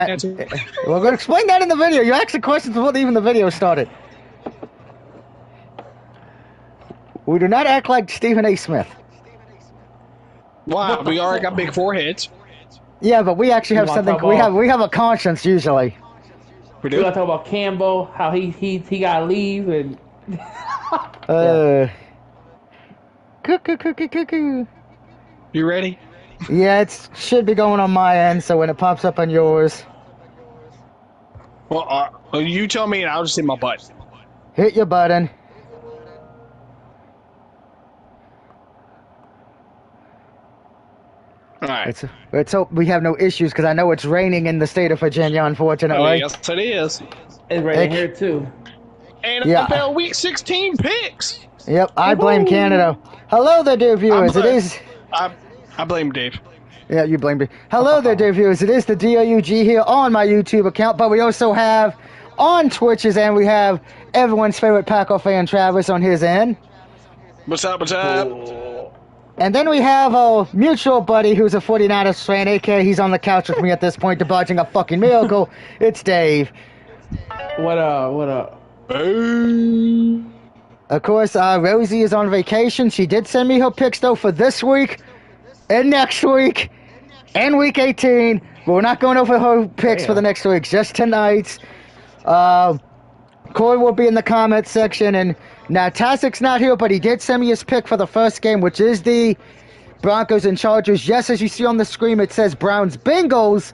answer. We're going to explain that in the video. You asked the questions before even the video started. We do not act like Stephen A. Smith. Wow, we already got big foreheads. Yeah, but we actually have something. We have a conscience usually. We We do. gotta talk about Campbell, how he gotta leave, and Cuckoo. You ready? Yeah, it should be going on my end, so when it pops up on yours, Well, you tell me, and I'll just hit my butt. hit your button. All right. Let's hope we have no issues, because I know it's raining in the state of Virginia, unfortunately. Oh, yes, it is. it's right in here too. And Yeah. NFL Week 16 picks. Yep, I blame Canada. Hello there, dear viewers. It is... I blame Dave. Yeah, you blame me. Hello there, dear viewers. It is the DOUG here on my YouTube account, but we also have on Twitches, and we have everyone's favorite Packer fan, Travis, on his end. What's up? What's up? And then we have a mutual buddy who's a 49ers fan, aka he's on the couch with me at this point, debauching a fucking miracle. It's Dave. What up? Boom. Of course, Rosie is on vacation. She did send me her picks, though, for this week and next week and week 18. But we're not going over her picks for the next week, just tonight's. Corey will be in the comment section, and now Tasik's not here, but he did send me his pick for the first game, which is the Broncos and Chargers. Yes, as you see on the screen, it says Browns-Bengals,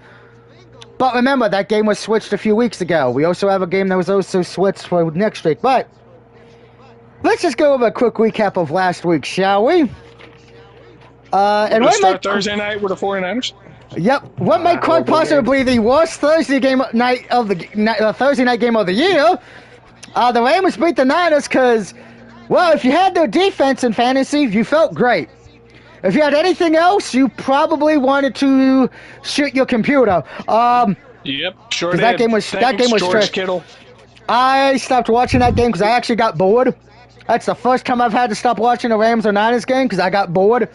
but remember, that game was switched a few weeks ago. We also have a game that was also switched for next week, but let's just go over a quick recap of last week, shall we? And Let's start Thursday night with the 49ers. Yep. What might quite possibly be the worst Thursday night game of the year? The Rams beat the Niners because, well, if you had their defense in fantasy, you felt great. If you had anything else, you probably wanted to shoot your computer. Yep, sure 'Cause did. that game was George trash. Kittle. I stopped watching that game because I actually got bored. That's the first time I've had to stop watching a Rams or Niners game because I got bored.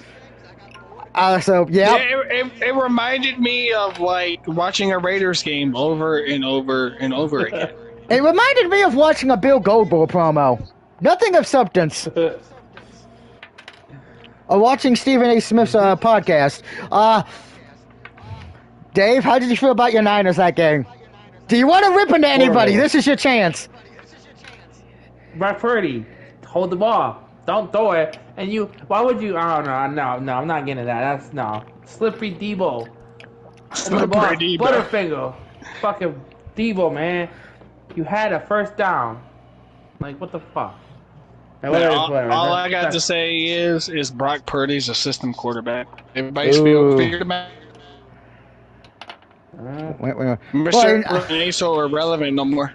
So, yeah. It reminded me of like watching a Raiders game over and over and over again. It reminded me of watching a Bill Goldberg promo. Nothing of substance. Or watching Stephen A. Smith's podcast. Dave, how did you feel about your Niners that game? Do you want to rip into anybody? Horrible. This is your chance. Brett Purdy, hold the ball, don't throw it. And why would you? Oh no, I'm not getting that. That's no. Slippery Debo. Slippery Debo. Butterfinger. Fucking Debo, man. You had a first down. Like, what the fuck? Man, all I got to say is Brock Purdy's a system quarterback. Everybody's figured him out. Wait. Mr. ain't so irrelevant no more.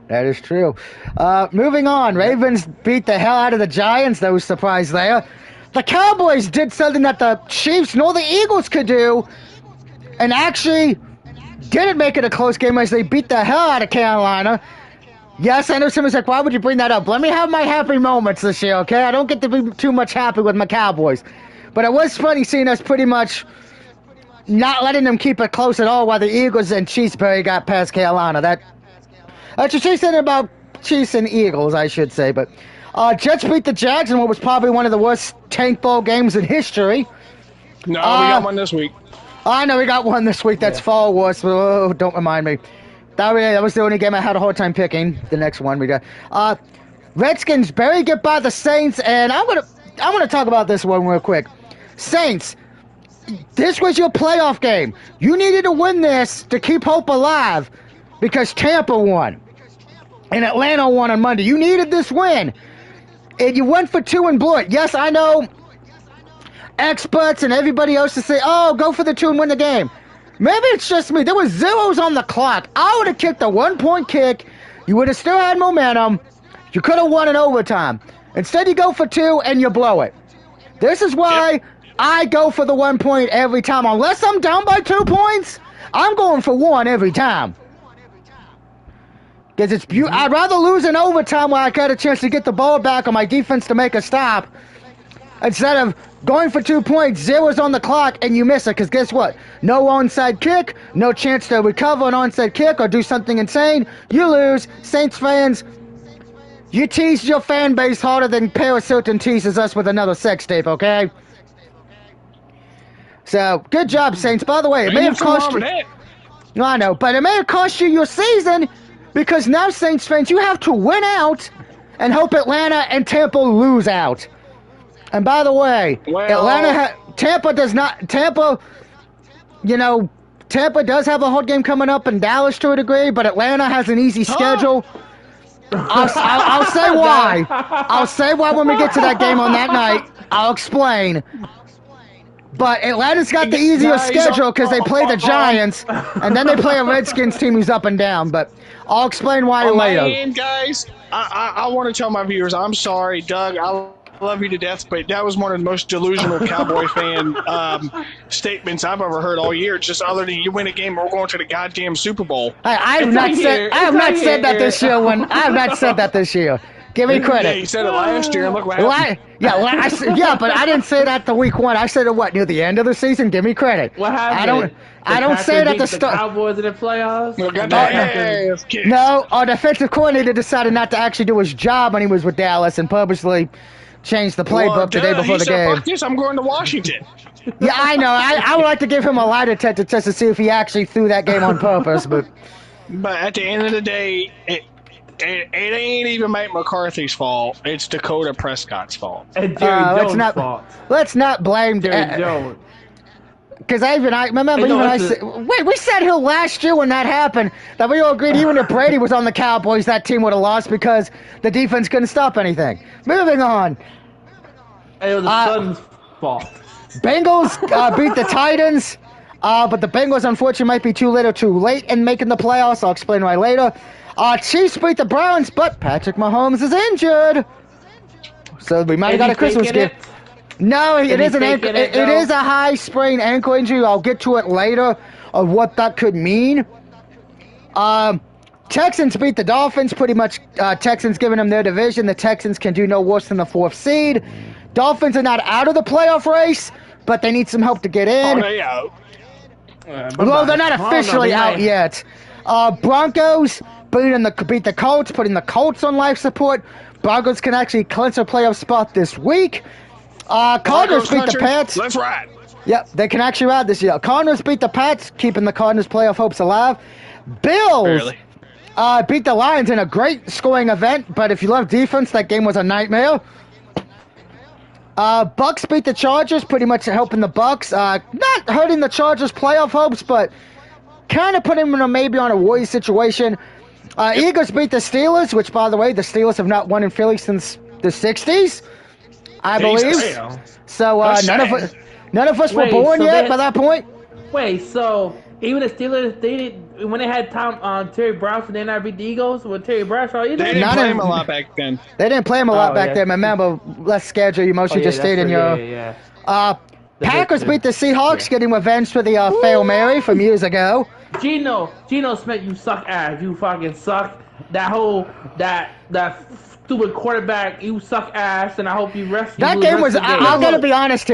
That is true. Moving on. Ravens beat the hell out of the Giants. No surprise there. The Cowboys did something that the Chiefs nor the Eagles could do, and actually didn't make it a close game as they beat the hell out of Carolina. Yes, I know someone's like, why would you bring that up? Let me have my happy moments this year, okay? I don't get to be too much happy with my Cowboys. But it was funny seeing us pretty much not letting them keep it close at all while the Eagles and Chiefs got past Carolina. That's what she's saying about Chiefs and Eagles, I should say. But Jets beat the Jags in what was probably one of the worst tank ball games in history. No, we got one this week. I know we got one this week that's far worse. But, don't remind me. That was the only game I had a hard time picking. The next one we got. Redskins barely get by the Saints, and I'm gonna talk about this one real quick. Saints, this was your playoff game. You needed to win this to keep hope alive because Tampa won and Atlanta won on Monday. You needed this win, and you went for 2 and blew it. Yes, I know experts and everybody else to say, "Oh, go for the 2 and win the game." Maybe it's just me. There was zeros on the clock. I would have kicked a 1-point kick. You would have still had momentum. You could have won in overtime. Instead, you go for 2 and you blow it. This is why I go for the 1 point every time. Unless I'm down by 2 points, I'm going for 1 every time. Because I'd rather lose in overtime where I got a chance to get the ball back on my defense to make a stop instead of going for 2 points, 0's on the clock, and you miss it, because guess what? No onside kick, no chance to recover an onside kick or do something insane. You lose. Saints fans, you teased your fan base harder than Paris Hilton teases us with another sex tape, okay? So, good job, Saints. By the way, it may have cost you... No, I know, but it may have cost you your season, because now, Saints fans, you have to win out and hope Atlanta and Tampa lose out. And by the way, Tampa does not... Tampa, you know, Tampa does have a hard game coming up in Dallas to a degree, but Atlanta has an easy schedule. I'll say why. I'll say why when we get to that game on that night. I'll explain. But Atlanta's got the easier schedule because they play the Giants, and then they play a Redskins team who's up and down. But I'll explain why later. Man, guys, I want to tell my viewers, I'm sorry, Doug. I love you to death, but that was one of the most delusional Cowboy fan statements I've ever heard all year. Just other than you win a game, we're going to the goddamn Super Bowl. I have not said that this year. I have not said that this year. Give me credit. Yeah, you said it last year. Look what happened. Yeah, but I didn't say that the week 1. I said it near the end of the season. Give me credit. What happened? I don't say it at the start. Cowboys in the playoffs. No, our defensive coordinator decided not to actually do his job when he was with Dallas and purposely changed the playbook the day before the game. Fuck this, I'm going to Washington. Yeah, I know. I would like to give him a lie detector test to see if he actually threw that game on purpose, but at the end of the day, it ain't even Mike McCarthy's fault. It's Dakota Prescott's fault. And Jerry Jones' fault. Let's not blame Jerry Jones. Because I remember we said here last year when that happened that we all agreed even if Brady was on the Cowboys, that team would have lost because the defense couldn't stop anything. Moving on. It was the Suns' fault. Bengals beat the Titans, but the Bengals unfortunately might be too little too late in making the playoffs. I'll explain why later. Chiefs beat the Browns, but Patrick Mahomes is injured. So we might have got a Christmas gift. No, it is a high sprained ankle injury. I'll get to it later of what that could mean. Texans beat the Dolphins. Pretty much Texans giving them their division. The Texans can do no worse than the 4th seed. Dolphins are not out of the playoff race, but they need some help to get in. Oh, they out. Well, they're not officially out yet. Broncos beat the Colts, putting the Colts on life support. Broncos can actually clinch a playoff spot this week. Cardinals beat the Pats. Let's ride. Yep, they can actually ride this year. Cardinals beat the Pats, keeping the Cardinals' playoff hopes alive. Bills beat the Lions in a great scoring event, but if you love defense, that game was a nightmare. Bucks beat the Chargers, pretty much helping the Bucks. Not hurting the Chargers' playoff hopes, but kind of putting them maybe on a worry situation. Eagles beat the Steelers, which, by the way, the Steelers have not won in Philly since the 60s. I believe. So none of us were born yet by that point. Wait, so even the Steelers, they didn't, when they had Terry Bradshaw, they not beat the Eagles with Terry Bradshaw either? They didn't play him a lot back then. They didn't play him a lot back then. Remember, less schedule. You mostly just stayed in your. Packers beat the Seahawks, getting revenge for the Fail Mary from years ago. Geno Smith, you suck ass. You fucking suck. That stupid quarterback, you suck ass, and I hope you rest. That game was. I gotta be honest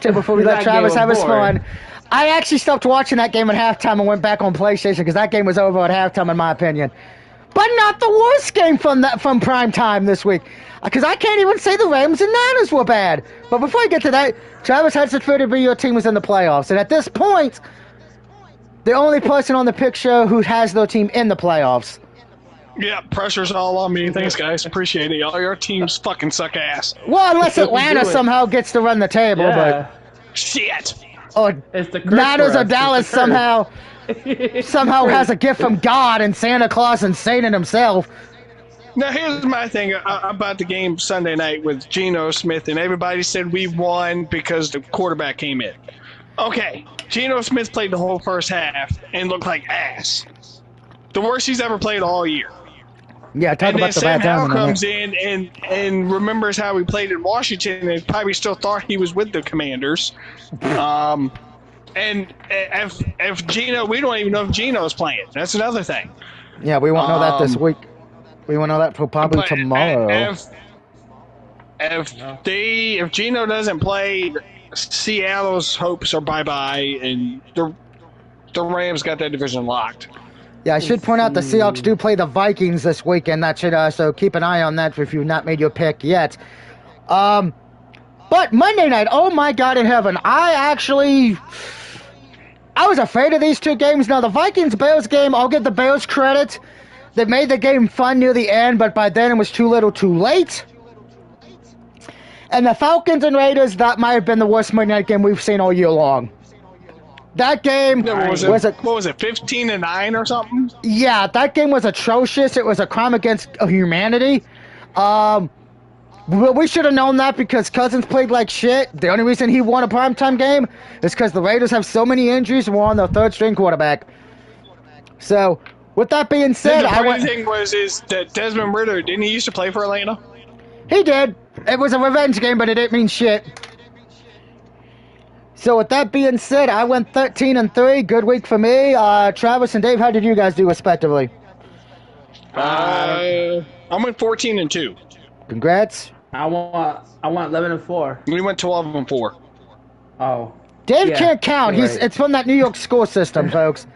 here. Before we let Travis have his fun. I actually stopped watching that game at halftime and went back on PlayStation because that game was over at halftime, in my opinion. But not the worst game from prime time this week, because I can't even say the Rams and Niners were bad. But before I get to that, Travis Hudson to be your team was in the playoffs, and at this point, the only person on the picture who has their team in the playoffs. Yeah, pressure's all on me. Thanks, guys. Appreciate it. All your teams fucking suck ass. Well, unless Atlanta somehow gets to run the table, but shit. Or Niners or Dallas somehow has a gift from God and Santa Claus and Satan himself. Now, here's my thing about the game Sunday night with Geno Smith, and everybody said we won because the quarterback came in. Okay, Geno Smith played the whole first half and looked like ass. The worst he's ever played all year. Yeah, talk about the bad time. And then Sam Howell comes in and remembers how he played in Washington and probably still thought he was with the Commanders. And if Geno, we don't even know if Geno's playing. That's another thing. Yeah, we won't know that this week. We won't know that for probably tomorrow. If Geno doesn't play, Seattle's hopes are bye-bye, and the Rams got that division locked. Yeah, I should point out the Seahawks do play the Vikings this weekend. That should so keep an eye on that if you've not made your pick yet. But Monday night, oh my God in heaven, I was afraid of these two games. Now the Vikings-Bears game, I'll give the Bears credit. They made the game fun near the end, but by then it was too little, too late. And the Falcons and Raiders, that might have been the worst Monday night game we've seen all year long. That game what was it, 15-9 or something? Yeah, that game was atrocious. It was a crime against humanity. We should have known that because Cousins played like shit. The only reason he won a primetime game is because the Raiders have so many injuries and were on their third-string quarterback. So, with that being said, the funny thing is that Desmond Ridder, didn't he used to play for Atlanta? He did. It was a revenge game, but it didn't mean shit. So with that being said, I went 13-3. Good week for me. Travis and Dave, how did you guys do respectively? I went 14-2. Congrats. I went 11-4. We went 12-4. Oh. Dave can't count. Right. It's from that New York score system, folks.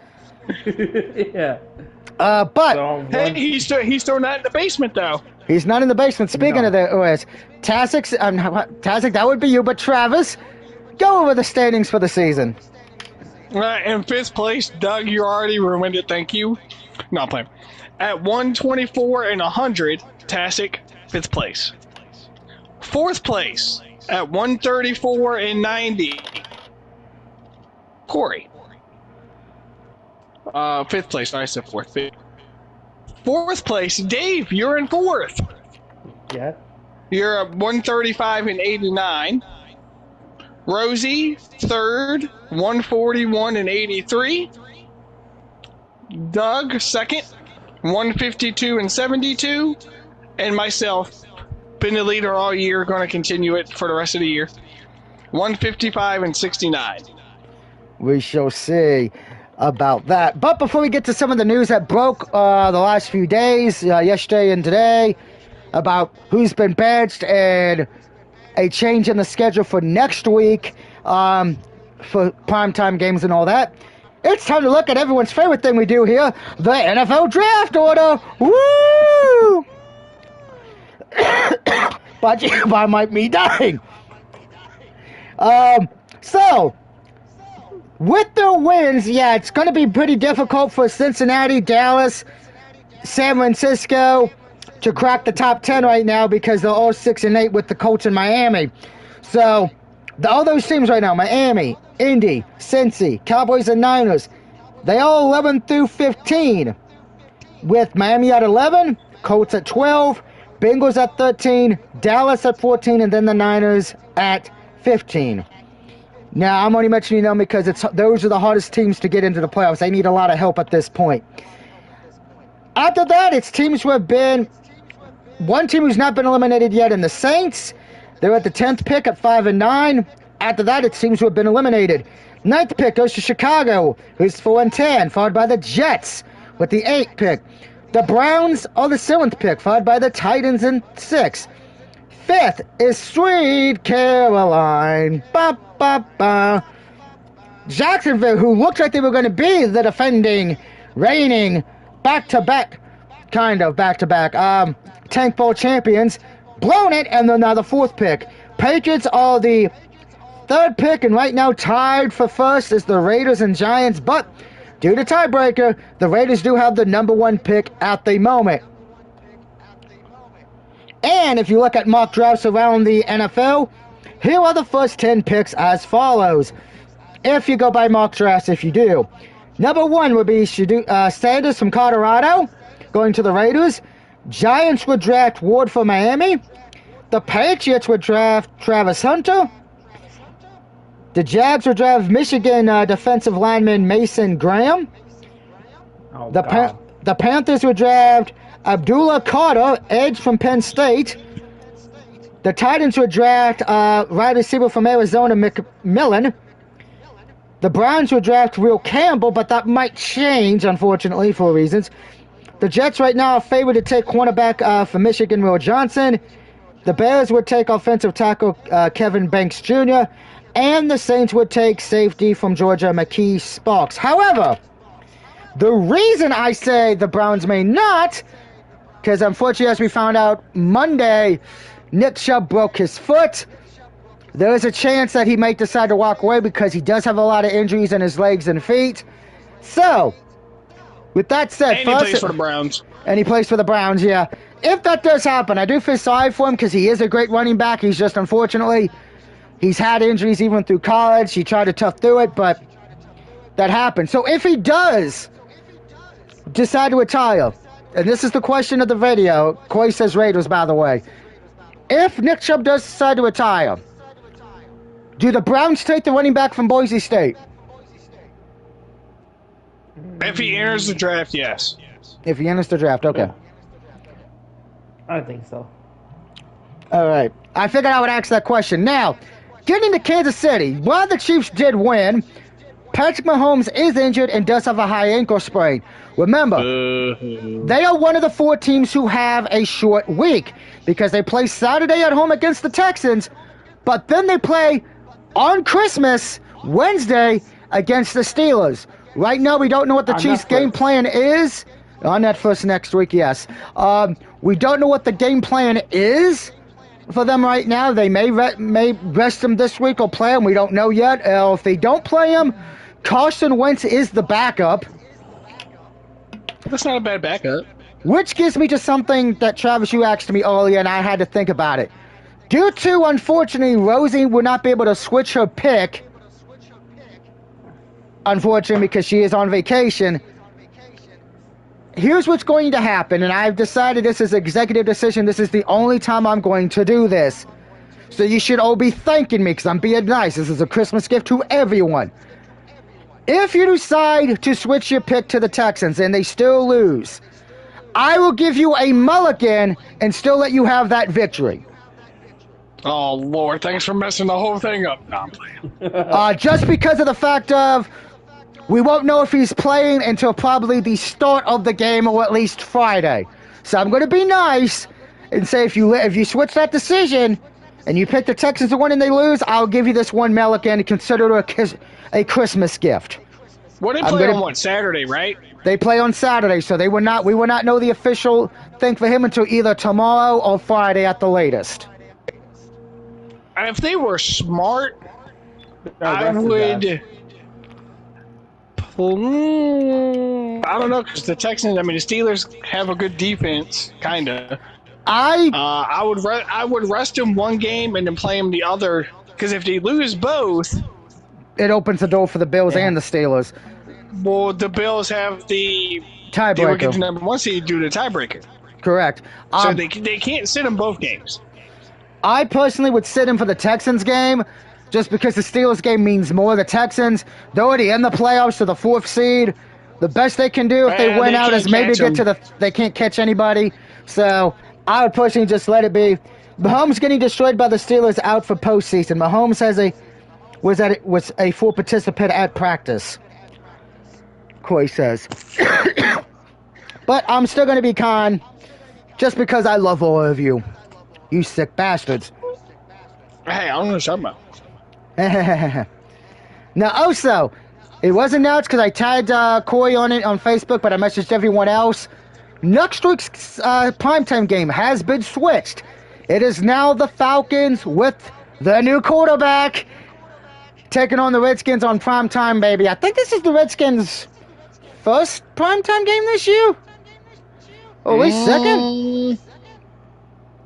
Yeah. But So, Hey, he's still not in the basement though. he's not in the basement. Speaking of the OS, Tasik, that would be you. But Travis, go over the standings for the season. In fifth place, Doug, you already ruined it. Thank you. No, I'm playing. At 124 and 100, Tasik, fifth place. Fourth place at 134 and 90, Corey. Fifth place. I said fourth. Fourth place, Dave. You're in fourth. Yeah. You're at 135 and 89. Rosie, third, 141 and 83. Doug, second, 152 and 72. And myself, been the leader all year, going to continue it for the rest of the year. 155 and 69. We shall see about that. But before we get to some of the news that broke the last few days, yesterday and today, about who's been benched and a change in the schedule for next week for primetime games and all that, it's time to look at everyone's favorite thing we do here, the NFL Draft Order. Woo! But I might be dying. So, with the wins, yeah, it's going to be pretty difficult for Cincinnati, Dallas, San Francisco to crack the top 10 right now because they're all 6-8 with the Colts and Miami. So, all those teams right now, Miami, Indy, Cincy, Cowboys and Niners, they all 11 through 15. With Miami at 11, Colts at 12, Bengals at 13, Dallas at 14, and then the Niners at 15. Now, I'm only mentioning them because those are the hardest teams to get into the playoffs. They need a lot of help at this point. After that, it's teams who have been... One team who's not been eliminated yet in the Saints. They're at the 10th pick at 5-9. After that, it seems to have been eliminated. 9th pick goes to Chicago, who's 4-10, followed by the Jets with the 8th pick. The Browns are the 7th pick, followed by the Titans in 6th. 5th is Sweet Caroline. Ba, ba, ba. Jacksonville, who looked like they were going to be the defending, reigning, back-to-back Tank Bowl champions, blown it, and they're now the 4th pick. Patriots are the 3rd pick, and right now tied for first is the Raiders and Giants, but due to tiebreaker, the Raiders do have the number 1 pick at the moment. And if you look at mock drafts around the NFL, here are the first 10 picks as follows. If you go by mock drafts, if you do. Number 1 would be Sanders from Colorado, going to the Raiders. Giants would draft Ward for Miami. The Patriots would draft Travis Hunter. The Jags would draft Michigan defensive lineman Mason Graham. Oh, The Panthers would draft Abdullah Carter, edge from Penn State. The Titans would draft wide receiver from Arizona, McMillan. The Browns would draft Will Campbell, but that might change, unfortunately, for reasons. The Jets right now are favored to take cornerback for Michigan, Will Johnson. The Bears would take offensive tackle Kevin Banks Jr., and the Saints would take safety from Georgia McKee Sparks. However, the reason I say the Browns may not, because unfortunately, as we found out Monday, Nick Chubb broke his foot. There is a chance that he might decide to walk away because he does have a lot of injuries in his legs and feet. So, with that said, And he plays for the Browns. And he plays for the Browns, yeah. If that does happen, I do feel sorry for him because he is a great running back. He's just, unfortunately, he's had injuries even through college. He tried to tough through it, but that happened. So if he does decide to retire, and this is the question of the video, Coy says Raiders, by the way. If Nick Chubb does decide to retire, do the Browns take the running back from Boise State? If he enters the draft, yes. If he enters the draft, okay. I think so. All right. I figured I would ask that question. Now, getting to Kansas City, while the Chiefs did win, Patrick Mahomes is injured and does have a high ankle sprain. Remember, they are one of the 4 teams who have a short week because they play Saturday at home against the Texans, but then they play on Christmas, Wednesday, against the Steelers. Right now, we don't know what the Chiefs' game plan is. On Netflix next week, yes. We don't know what the game plan is for them right now. They may rest them this week or play them. We don't know yet. If they don't play them, Carson Wentz is the backup. That's not a bad backup. Which gives me to something that, Travis, you asked me earlier, and I had to think about it. Due to, unfortunately, Rosie will not be able to switch her pick, unfortunately, because she is on vacation. Here's what's going to happen, and I've decided this is an executive decision. This is the only time I'm going to do this. So you should all be thanking me because I'm being nice. This is a Christmas gift to everyone. If you decide to switch your pick to the Texans and they still lose, I will give you a mulligan and still let you have that victory. Oh, Lord, thanks for messing the whole thing up. No, I'm playing. Just because of the fact of we won't know if he's playing until probably the start of the game or at least Friday. So I'm going to be nice and say if you switch that decision and you pick the Texans to win and they lose, I'll give you this one mulligan and consider it a Christmas gift. What they play on Saturday, right? They play on Saturday, so we will not know the official thing for him until either tomorrow or Friday at the latest. If they were smart, I would. I don't know, because the Texans, the Steelers have a good defense, kind of. I would rest them one game and then play them the other, because if they lose both, it opens the door for the Bills and the Steelers. Well, the Bills have the tiebreaker. They would get the number 1 seed due to the tiebreaker. Correct. So they can't sit in both games. I personally would sit in for the Texans game, just because the Steelers game means more. The Texans, they're already in the playoffs to the 4th seed. The best they can do if they win out is maybe get to they can't catch anybody. So I would personally just let it be. Mahomes getting destroyed by the Steelers out for postseason. Mahomes was a full participant at practice, Coy says. But I'm still going to be kind, just because I love all of you. You sick bastards. Hey, I don't know what you're talking about. Now, also, it was announced because I tagged Corey on it on Facebook, but I messaged everyone else. Next week's primetime game has been switched. It is now the Falcons with the new quarterback taking on the Redskins on primetime, baby. I think this is the Redskins' first primetime game this year, or at least second.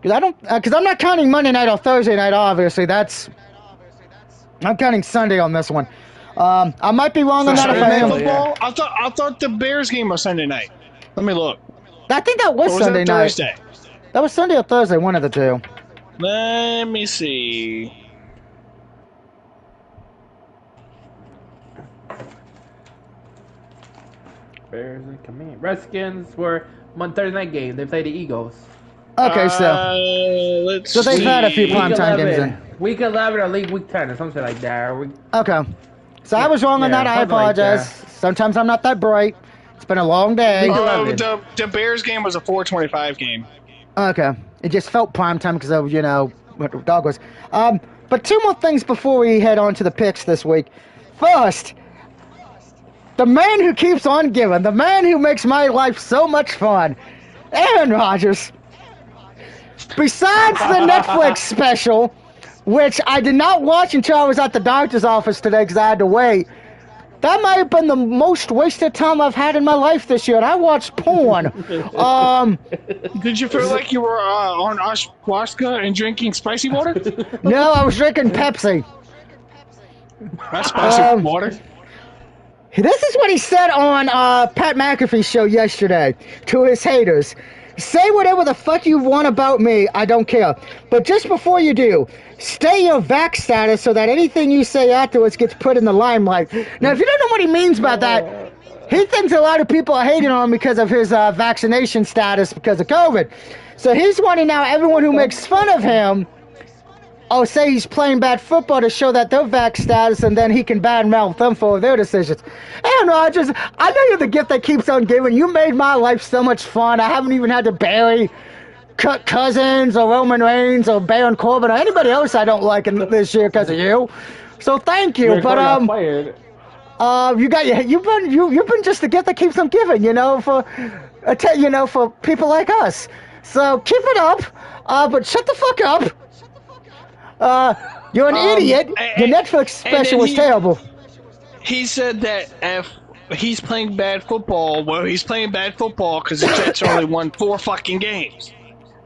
Because I'm not counting Monday night or Thursday night. Obviously, I'm counting Sunday on this one. I might be wrong on that. Sunday night football? I thought the Bears game was Sunday night. Let me look. I think that was Sunday night. Thursday? That was Sunday or Thursday, one of the two. Let me see. Bears and Command. Redskins were Thursday night game. They played the Eagles. Okay, so they've had a few primetime games in. Week 11 or week 10 or something like that. Okay. So I was wrong on that. I apologize. Sometimes I'm not that bright. It's been a long day. The Bears game was a 4:25 game. Okay. It just felt prime time because of, what the dog was. But two more things before we head on to the picks this week. First, the man who keeps on giving, the man who makes my life so much fun, Aaron Rodgers. Besides the Netflix special, which I did not watch until I was at the doctor's office today because I had to wait, that might have been the most wasted time I've had in my life this year, and I watched porn. Did you feel like you were on ayahuasca and drinking spicy water? No, I was drinking Pepsi. That's spicy water. This is what he said on Pat McAfee's show yesterday to his haters. Say whatever the fuck you want about me, I don't care. But just before you do, stay your vax status so that anything you say afterwards gets put in the limelight. Now, if you don't know what he means by that, he thinks a lot of people are hating on him because of his vaccination status because of COVID. So he's wanting now everyone who makes fun of him, say he's playing bad football to show that their vax status, and then he can badmouth them for their decisions. Aaron Rodgers, I know you're the gift that keeps on giving. You made my life so much fun. I haven't even had to bury Kirk Cousins or Roman Reigns or Baron Corbin or anybody else I don't like this year because of you. So thank you. But you've been just the gift that keeps on giving. For people like us. So keep it up. But shut the fuck up. You're an idiot. Your Netflix special was terrible. He said that if he's playing bad football, he's playing bad football because the Jets only won 4 fucking games.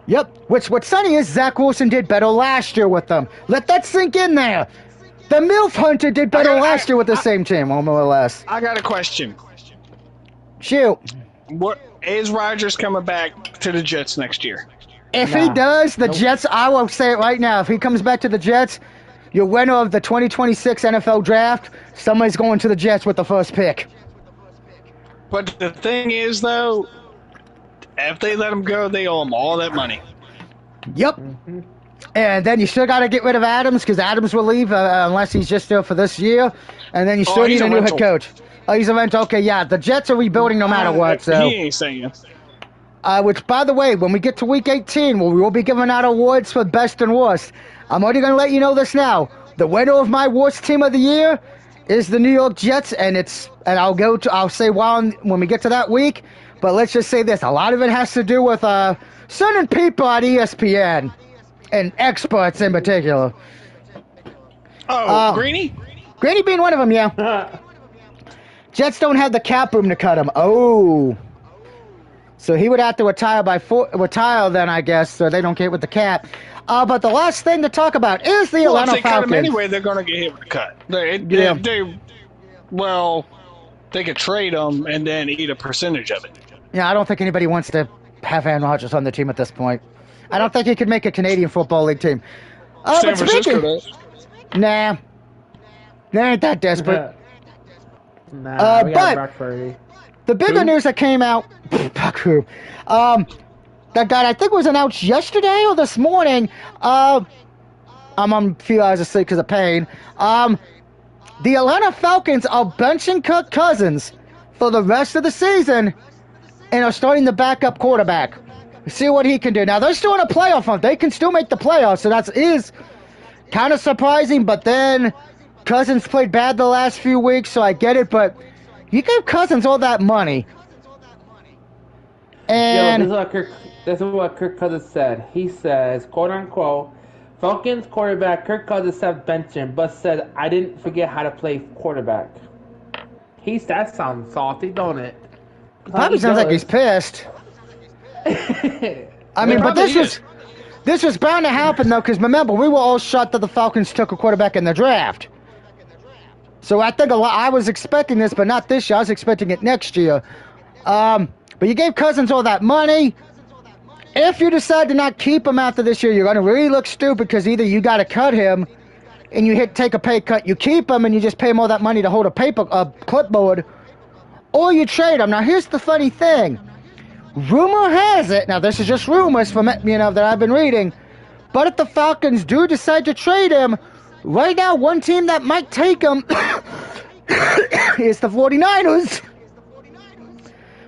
Yep. What's funny is Zach Wilson did better last year with them. Let that sink in there. The MILF Hunter did better last year with the same team, more or less. I got a question. Shoot. What is Rodgers coming back to the Jets next year? If he does, the Jets, I will say it right now, if he comes back to the Jets, your winner of the 2026 NFL Draft, somebody's going to the Jets with the first pick. But the thing is, though, if they let him go, they owe him all that money. Yep. Mm-hmm. And then you still got to get rid of Adams, because Adams will leave unless he's just there for this year. And then you still need a new head coach. Oh, he's a rental. Okay, yeah. The Jets are rebuilding no matter what. So. He ain't saying. Which, by the way, when we get to Week 18, we will be giving out awards for best and worst. I'm already going to let you know this now. The winner of my worst team of the year is the New York Jets, and I'll say when we get to that week. But let's just say this: a lot of it has to do with certain people at ESPN and experts in particular. Oh, Greeny? Greeny being one of them, yeah. Jets don't have the cap room to cut him. Oh. So he would have to retire then, I guess, so they don't get with the cap. But the last thing to talk about is the Atlanta Falcons. If they cut him anyway, they're going to get hit with a cut. They could trade him and then eat a percentage of it. Yeah, I don't think anybody wants to have Aaron Rodgers on the team at this point. I don't think he could make a Canadian Football League team. San Francisco does. Nah. They ain't that desperate. Nah, we got Brock Purdy. The bigger news that came out, that I think was announced yesterday or this morning. I'm on a few hours of sleep because of pain. The Atlanta Falcons are benching Kirk Cousins for the rest of the season and are starting the backup quarterback. See what he can do. Now, they're still in a playoff hunt. They can still make the playoffs, so that is kind of surprising. But then Cousins played bad the last few weeks, so I get it. But you gave Cousins all that money. And this is what Kirk Cousins said. He says, quote unquote, Falcons quarterback Kirk Cousins said bench him, but said, I didn't forget how to play quarterback. That sounds salty, don't it? Probably sounds like he's pissed. I mean, but this was bound to happen, though, because remember, we were all shocked that the Falcons took a quarterback in the draft. So I think I was expecting this, but not this year. I was expecting it next year. But you gave Cousins all that money. If you decide to not keep him after this year, you're going to really look stupid because either you got to cut him and you take a pay cut, you keep him and you just pay him all that money to hold a clipboard, or you trade him. Now, here's the funny thing. Rumor has it, now this is just rumors from that I've been reading, but if the Falcons do decide to trade him, right now one team that might take him is the 49ers,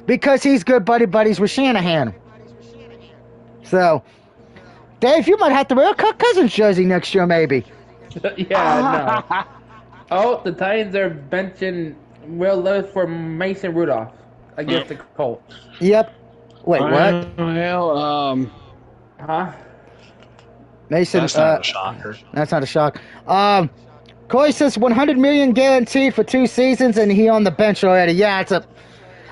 because he's good buddies with Shanahan. So, Dave, you might have to wear a Kirk Cousins jersey next year, maybe. Yeah, no. Oh, the Titans are benching Will Levis for Mason Rudolph against the Colts. Yep. Wait, what? Well, Huh? Mason. that's not a shocker. That's not a shock. Corey says $100 million guaranteed for 2 seasons, and he on the bench already. Yeah,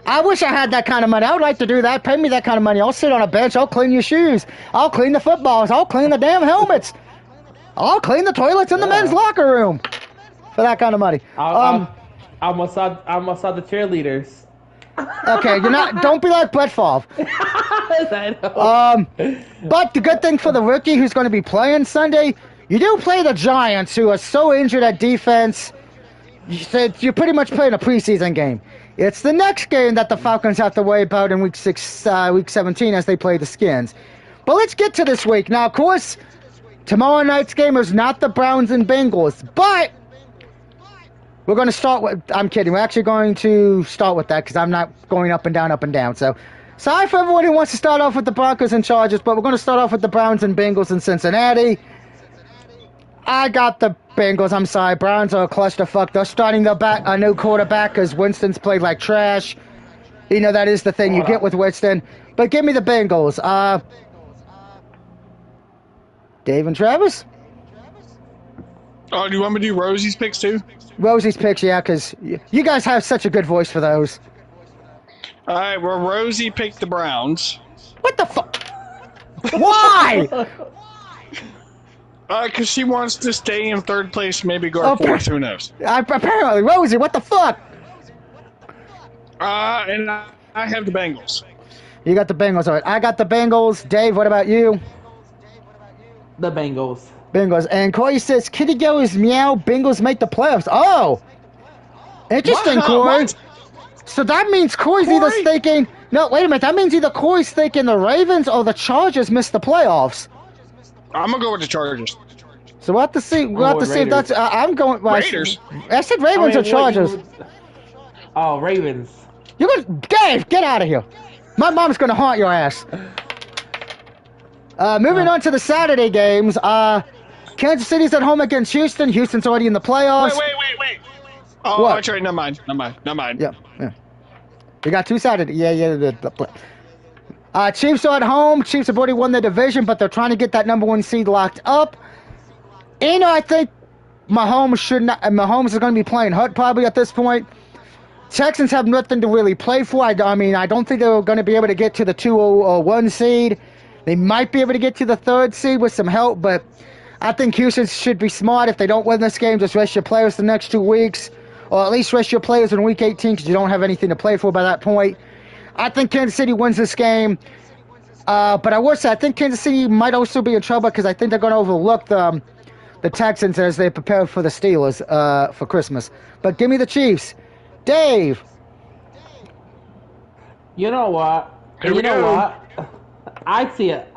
I wish I had that kind of money. I would like to do that. Pay me that kind of money. I'll sit on a bench. I'll clean your shoes. I'll clean the footballs. I'll clean the damn helmets. I'll clean the toilets in the men's locker room for that kind of money. I'll massage the cheerleaders. Okay, don't be like Brett Favre. I know. But the good thing for the rookie who's going to be playing Sunday, you do play the Giants, who are so injured at defense. You're pretty much playing a preseason game. It's the next game that the Falcons have to worry about in week 17 as they play the Skins. But let's get to this week. Now, of course, tomorrow night's game is not the Browns and Bengals, but we're going to start with... I'm kidding. We're actually going to start with that because I'm not going up and down, up and down. So, sorry for everyone who wants to start off with the Broncos and Chargers, but we're going to start off with the Browns and Bengals in Cincinnati. I got the Bengals. I'm sorry. Browns are a clusterfuck. They're starting a new quarterback because Winston's played like trash. You know, that is the thing you get with Winston. But give me the Bengals. Dave and Travis? Oh, do you want me to do Rosie's picks too? Rosie's picks, yeah, because you guys have such a good voice for those. All right, well, Rosie picked the Browns. What the fuck? Why? Because she wants to stay in third place, maybe go fourth, who knows? Apparently, Rosie, what the fuck? And I have the Bengals. You got the Bengals, all right. I got the Bengals. Dave, what about you? The Bengals. Bengals. And Corey says, Kitty goes meow, Bengals make the playoffs. Oh! Interesting, Corey. What? So that means Corey's either thinking... No, wait a minute. That means either Corey's thinking the Ravens or the Chargers missed the playoffs. I'm going to go with the Chargers. So we'll have to see. We'll have to see if that's... I'm going... Raiders? I said Ravens or Chargers. Oh, Ravens. You're gonna... Dave, get out of here. My mom's going to haunt your ass. Moving on to the Saturday games. Kansas City's at home against Houston. Houston's already in the playoffs. Wait. Oh, What? that's right. Never mind. Yeah. We got 2 Saturday. Yeah. Chiefs are at home. Chiefs have already won their division, but they're trying to get that number 1 seed locked up. And I think Mahomes is going to be playing hurt probably at this point. Texans have nothing to really play for. I don't think they're going to be able to get to the 2 or 1 seed. They might be able to get to the 3rd seed with some help, but I think Houston should be smart. If they don't win this game, just rest your players the next 2 weeks, or at least rest your players in week 18 because you don't have anything to play for by that point. I think Kansas City wins this game, but I will say I think Kansas City might also be in trouble because I think they're going to overlook the Texans as they prepare for the Steelers for Christmas. But give me the Chiefs. Dave. You know what? I see it.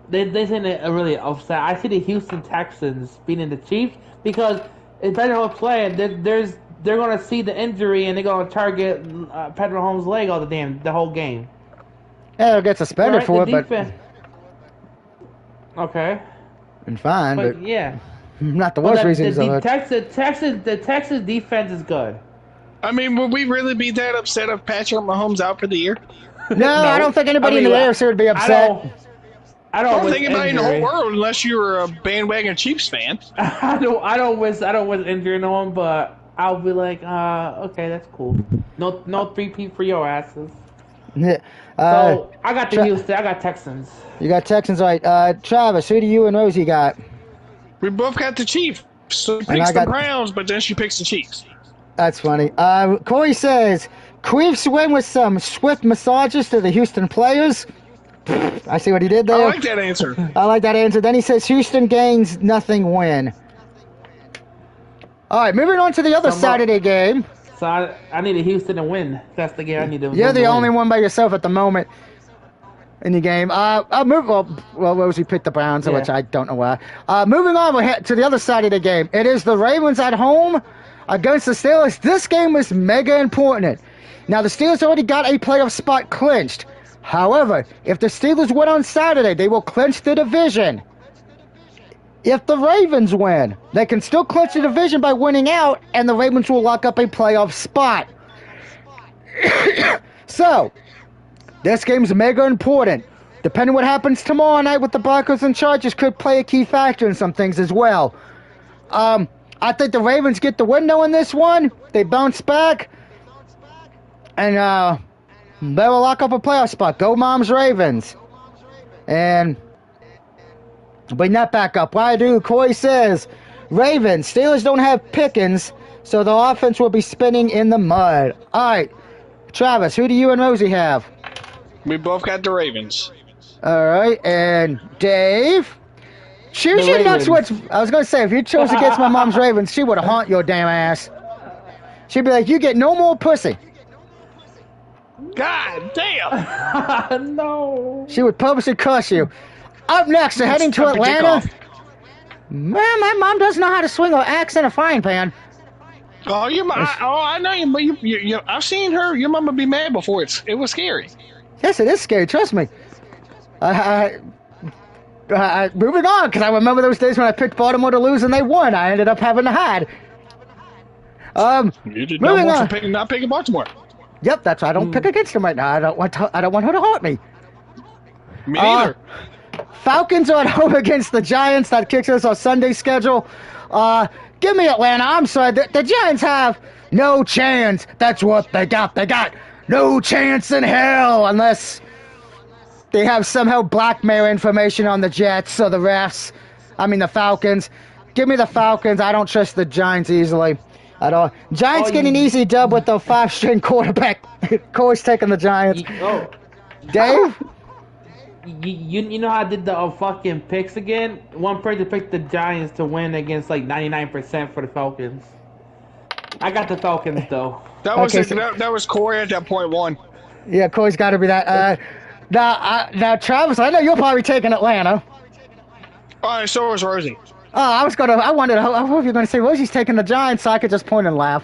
They seem really upset. I see the Houston Texans beating the Chiefs because it's better on playing. They're going to see the injury and they're going to target Patrick Mahomes' leg all the whole game. Yeah, they'll get suspended for it, but okay. And fine, but yeah, not the worst reasons. The Texas defense is good. I mean, would we really be that upset if Patrick Mahomes out for the year? No, I don't think anybody in the AFC would be upset. I don't think anybody in the whole world, unless you're a bandwagon Chiefs fan. I don't wish injury no one, but I'll be like, okay, that's cool. No 3P for your asses. Yeah. So I got the Houston. I got Texans. You got Texans, right? Travis, who do you and Rosie got? We both got the Chiefs. So she picks the Browns, but then she picks the Chiefs. That's funny. Corey says, Queefs win with some swift massages to the Houston players. I see what he did there. I like that answer. I like that answer. Then he says Houston gains, nothing win. All right, moving on to the other Saturday game. So I need a Houston to win. That's the game I need to win. You're the only one by yourself at the moment in the game. I'll move. Well, Rosie picked the Browns, which I don't know why. Moving on to the other Saturday game. It is the Ravens at home against the Steelers. This game is mega important. Now, the Steelers already got a playoff spot clinched. However, if the Steelers win on Saturday, they will clinch the division. If the Ravens win, they can still clinch the division by winning out, and the Ravens will lock up a playoff spot. So, this game's mega important. Depending what happens tomorrow night with the Broncos and Chargers could play a key factor in some things as well. I think the Ravens get the window in this one. They bounce back. And they will lock up a playoff spot. Go Moms Ravens. And bring that back up. Why do? Corey says, Ravens, Steelers don't have Pickens, so the offense will be spinning in the mud. All right. Travis, who do you and Rosie have? We both got the Ravens. All right. And Dave? Choose your nuts. I was going to say, if you chose against my mom's Ravens, she would haunt your damn ass. She'd be like, you get no more pussy. God damn. No. She would purposely cuss you. Up next, they're heading to Atlanta. Man, my mom doesn't know how to swing an axe in a frying pan. Oh, I know you, but you, I've seen her. Your mama be mad before. It was scary. Yes, it is scary. Trust me. Moving on, because I remember those days when I picked Baltimore to lose and they won. I ended up having to hide. You did no more for not picking Baltimore. Yep, that's why I don't pick against them right now. I don't want her to haunt me. Me neither. Falcons are at home against the Giants. That kicks us our Sunday schedule. Give me Atlanta. I'm sorry. The Giants have no chance. That's what they got. They got no chance in hell unless they have somehow blackmail information on the Jets or the refs. I mean, the Falcons. Give me the Falcons. I don't trust the Giants easily at all. Giants getting an easy dub with the 5-string quarterback. Corey's taking the Giants. Dave? You know how I did the fucking picks again? One person picked the Giants to win against like 99% for the Falcons. I got the Falcons though. That was Corey at that point one. Yeah, Corey's got to be that. Now, Travis, I know you're probably taking Atlanta. All right, so was Rosie. Oh, I hope you were going to say Rosie's taking the Giants so I could just point and laugh.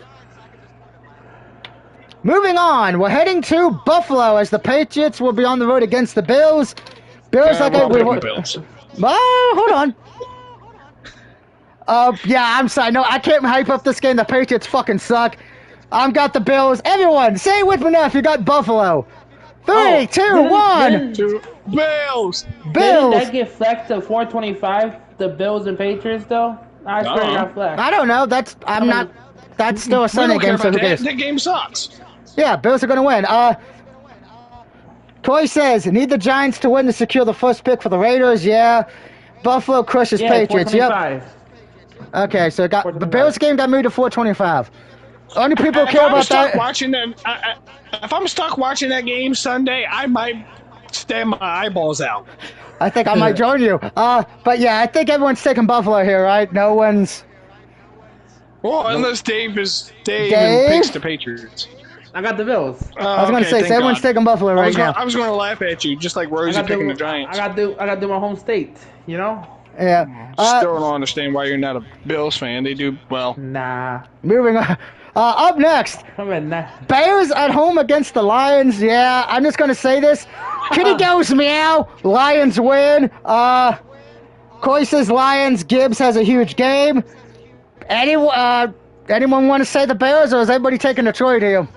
Moving on, we're heading to Buffalo as the Patriots will be on the road against the Bills. Bills Bills. Oh, hold on. Yeah, I'm sorry. No, I can't hype up this game. The Patriots fucking suck. I've got the Bills. Everyone, say it with me now if you got Buffalo. 3, 2, 1. Bills. Didn't that get flexed to 425? The Bills and Patriots, though. I swear it got flexed. I don't know. That's still a Sunday game. So that game sucks. Yeah, Bills are going to win. Toy says, need the Giants to win to secure the first pick for the Raiders. Yeah. Buffalo crushes Patriots. Yep. Okay, so the Bills game got moved to 425. Only people who care about that. If I'm stuck watching that game Sunday, I might stand my eyeballs out. I think I might join you. But yeah, I think everyone's taking Buffalo here, right? No one's. Well, unless Dave picks the Patriots. I got the Bills. I was going to say, so everyone's taking Buffalo right now. I was going to laugh at you, just like Rosie picking the Giants. I got to do my home state, you know? Yeah. Still don't understand why you're not a Bills fan. They do well. Nah. Moving on. Up next, Bears at home against the Lions. Yeah, I'm just going to say this. Kitty goes meow. Lions win. Coy says Lions. Gibbs has a huge game. Anyone want to say the Bears, or is everybody taking Detroit here?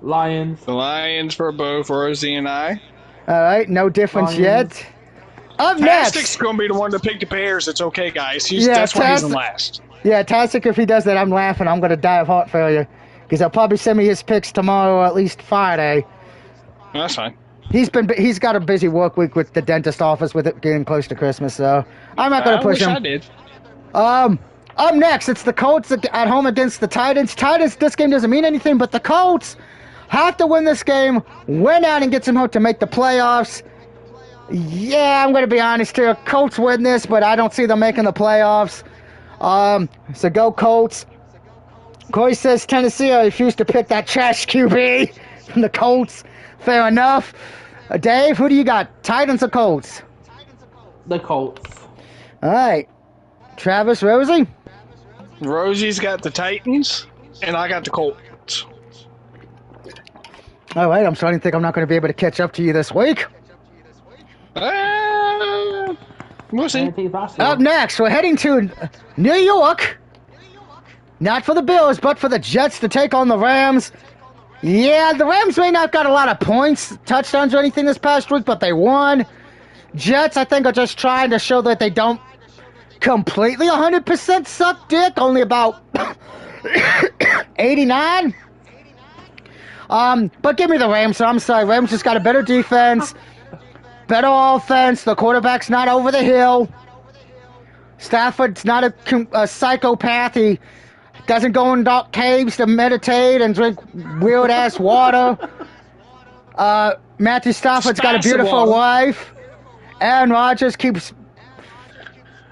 Lions. The Lions for both Rosie and I. All right, no difference yet. Up next. Tastic's going to be the one to pick the Bears. It's okay, guys. That's why he's in last. Yeah, Tastic, if he does that, I'm laughing. I'm going to die of heart failure. Because he'll probably send me his picks tomorrow or at least Friday. That's fine. He's got a busy work week with the dentist office with it getting close to Christmas, so I'm not going to push him. I did. Up next, it's the Colts at home against the Titans. Titans, this game doesn't mean anything, but the Colts have to win this game, win out and get some hope to make the playoffs. Yeah, I'm going to be honest here. Colts win this, but I don't see them making the playoffs. So go Colts. Corey says Tennessee, I refuse to pick that trash QB from the Colts. Fair enough. Dave, who do you got? Titans or Colts? The Colts. All right. Travis, Rosie? Rosie's got the Titans, and I got the Colts. All right, I'm starting to think I'm not going to be able to catch up to you this week. We'll see. Anything's possible. Up next, we're heading to New York. Not for the Bills, but for the Jets to take on the Rams. Yeah, the Rams may not got a lot of points, touchdowns, or anything this past week, but they won. Jets, I think, are just trying to show that they don't completely 100% suck dick, only about 89. But give me the Rams. I'm sorry, Rams just got a better defense, better offense. The quarterback's not over the hill. Stafford's not a psychopath. He doesn't go in dark caves to meditate and drink weird-ass water. Matthew Stafford's got a beautiful wife. Aaron Rodgers keeps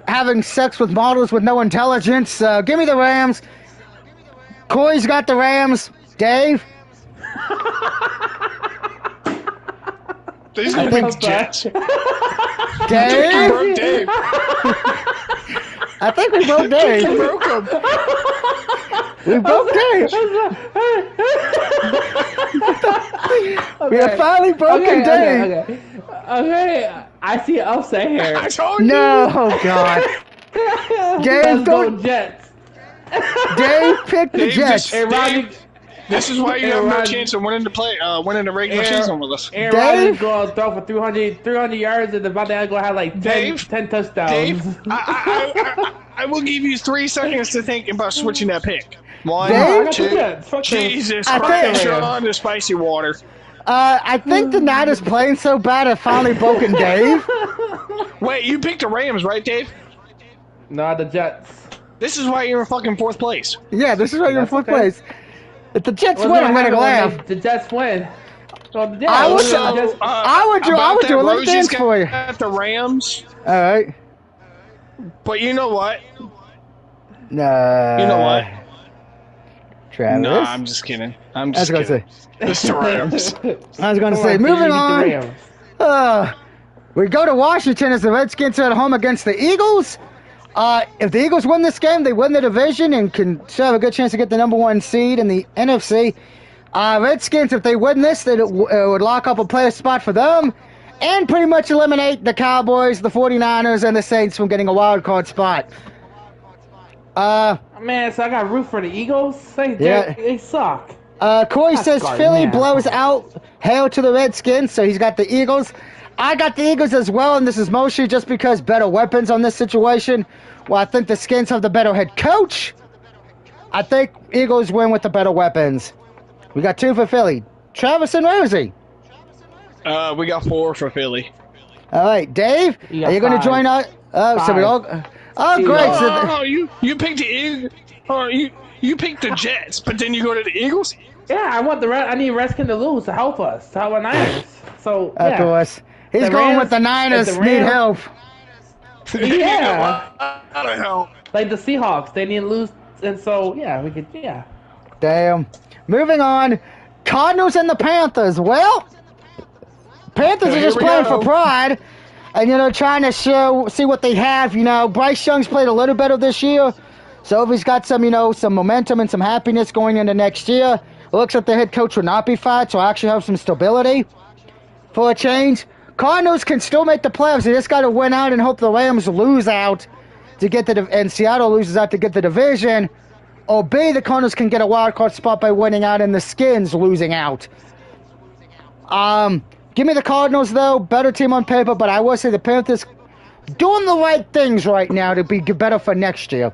having sex with models with no intelligence. Give me the Rams. Corey's got the Rams. Dave? These are the Jets. Dave? You broke Dave. I think we broke Dave. You broke him. We broke Dave. We have finally broken Dave. Okay, I see upset here. I told you. No, God. Dave, Let's go don't. Jets. Dave picked the Dave Jets. just- Hey, Rodney. This is why you have Aaron no Rodgers- chance of winning the regular season with us. Aaron Rodgers Dave? going to throw for 300 yards and about to go have like 10 Dave? 10 touchdowns. Dave, I will give you 3 seconds to think about switching that pick. One, Dave? two. Fuck Jesus I Christ, think- you're on the spicy water. I think the Niners playing so bad have finally broken Dave. Wait, you picked the Rams, right, Dave? No, the Jets. This is why you're in fucking 4th place. Yeah, this is why you're in That's 4th okay. place. If the Jets What's win, gonna I'm going to happen when laugh. The Jets win. So, yeah, I would- the Jets- I would do about a that, little Rosie's dance for you. got the Rams, All right. but you know what? No. You know what? Travis? No, I'm just kidding. I'm I was just going to kidding. say. It's the Rams. I was going to Come say, on, moving you beat the on. Rams. We go to Washington as the Redskins are at home against the Eagles. If the Eagles win this game, they win the division and can still have a good chance to get the #1 seed in the NFC. Redskins, if they win this, then it would lock up a playoff spot for them and pretty much eliminate the Cowboys, the 49ers, and the Saints from getting a wild card spot. Man, so I got root for the Eagles. Yeah. They suck. Corey That's says Garden, Philly yeah. blows out. Hail to the Redskins, so he's got the Eagles. I got the Eagles as well, and this is mostly just because better weapons on this situation. Well, I think the Skins have the better head coach. I think Eagles win with the better weapons. We got 2 for Philly. Travis and Rosie. We got 4 for Philly. All right, Dave, You got are you going to 5. join us? So we 5. all. Oh, Two. great. Oh, you picked the Eagles. Oh, you picked the Jets, but then you go to the Eagles. Yeah, I need Redskins to lose to help us, to help our Niners. So, Of yeah. course. He's The going Rams- with the Niners. the Need Rams- help. Yeah. What the hell? Like the Seahawks, they didn't lose, and so, yeah, we could, yeah. Damn. Moving on. Cardinals and the Panthers. Well, Panthers are Here just we playing go. for pride. And, trying to see what they have. Bryce Young's played a little better this year. So if he's got some, some momentum and some happiness going into next year, it looks like the head coach will not be fired, so actually have some stability for a change. Cardinals can still make the playoffs. They just got to win out and hope the Rams lose out to get and Seattle loses out to get the division. Or B, the Cardinals can get a wild card spot by winning out and the Skins losing out. Give me the Cardinals, though. Better team on paper, but I will say the Panthers doing the right things right now to be better for next year.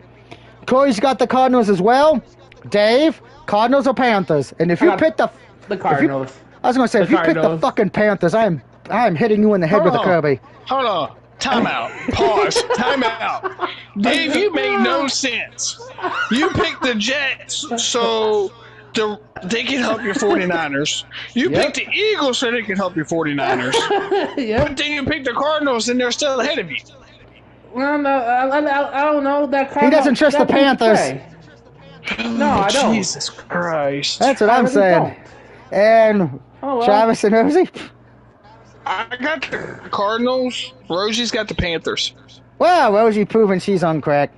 Corey's got the Cardinals as well. Dave, Cardinals or Panthers? And if you pick the Cardinals. I was going to say, if you pick the Cardinals. fucking Panthers, I am hitting you in the head with a Kirby. Hold on. Time out. Pause. Time out. Dave, you make no sense. You picked the Jets so they can help your 49ers. You Yep. picked the Eagles so they can help your 49ers. Yeah. But then you picked the Cardinals and they're still ahead of you. Well, no, I don't know that. He doesn't trust the that team Panthers. play. No, I don't. Jesus Christ. That's what I I'm really saying. don't. And Oh, well. Travis and Rosie? I got the Cardinals. Rosie's got the Panthers. Well, Rosie proving she's on crack.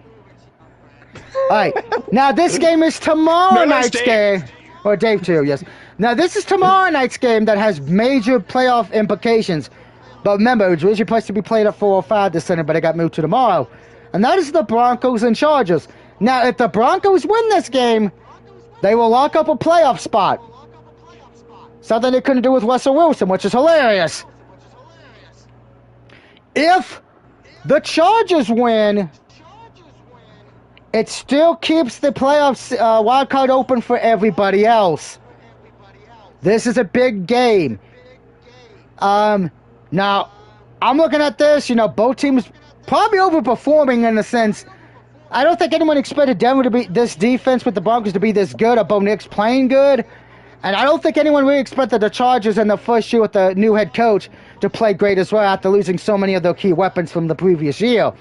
All right. Now, this game is tomorrow No, that's night's Dave. game. Or Dave, too, yes. Now, this is tomorrow night's game that has major playoff implications. But remember, it was originally supposed to be played at 4:05 this Sunday, but it got moved to tomorrow. And that is the Broncos and Chargers. Now, if the Broncos win this game, they will lock up a playoff spot. Something they couldn't do with Russell Wilson, which is hilarious. If the Chargers win, it still keeps the playoffs wild card open for everybody else. This is a big game. Now, I'm looking at this, both teams probably overperforming in a sense. I don't think anyone expected Denver to be this defense with the Broncos to be this good, or Bo Nix playing good. And I don't think anyone really expected the Chargers in the first year with the new head coach to play great as well after losing so many of their key weapons from the previous year.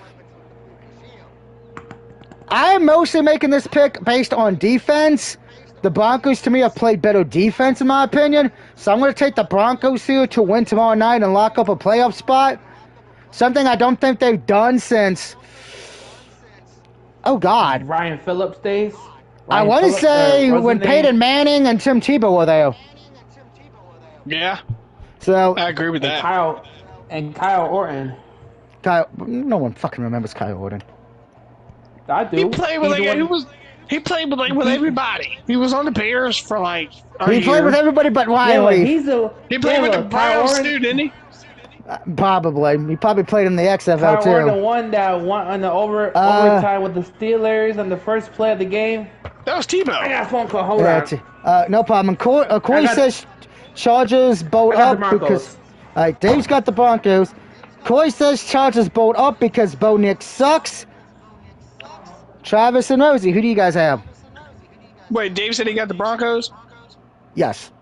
I'm mostly making this pick based on defense. The Broncos, to me, have played better defense, in my opinion. So I'm going to take the Broncos here to win tomorrow night and lock up a playoff spot. Something I don't think they've done since... Oh, God. Ryan Phillips days? I want to say when Peyton Manning and Tim Tebow were there. Yeah, So, I agree with that. Kyle Orton. no one fucking remembers Kyle Orton. I do. He played with with everybody. He was on the Bears for a He played with everybody but Ryan Leaf. He played with the Browns too, didn't he? Probably. He probably played in the XFL Kyle too. Orton, the one that won on the overtime with the Steelers on the first play of the game. That was Tebow. I got a phone call. Hold on. No problem. Corey says Chargers boat up because... All right, Dave's got the Broncos. Corey says Chargers boat up because Bo Nix sucks. Travis and Rosie, who do you guys have? Wait, Dave said he got the Broncos? Yes.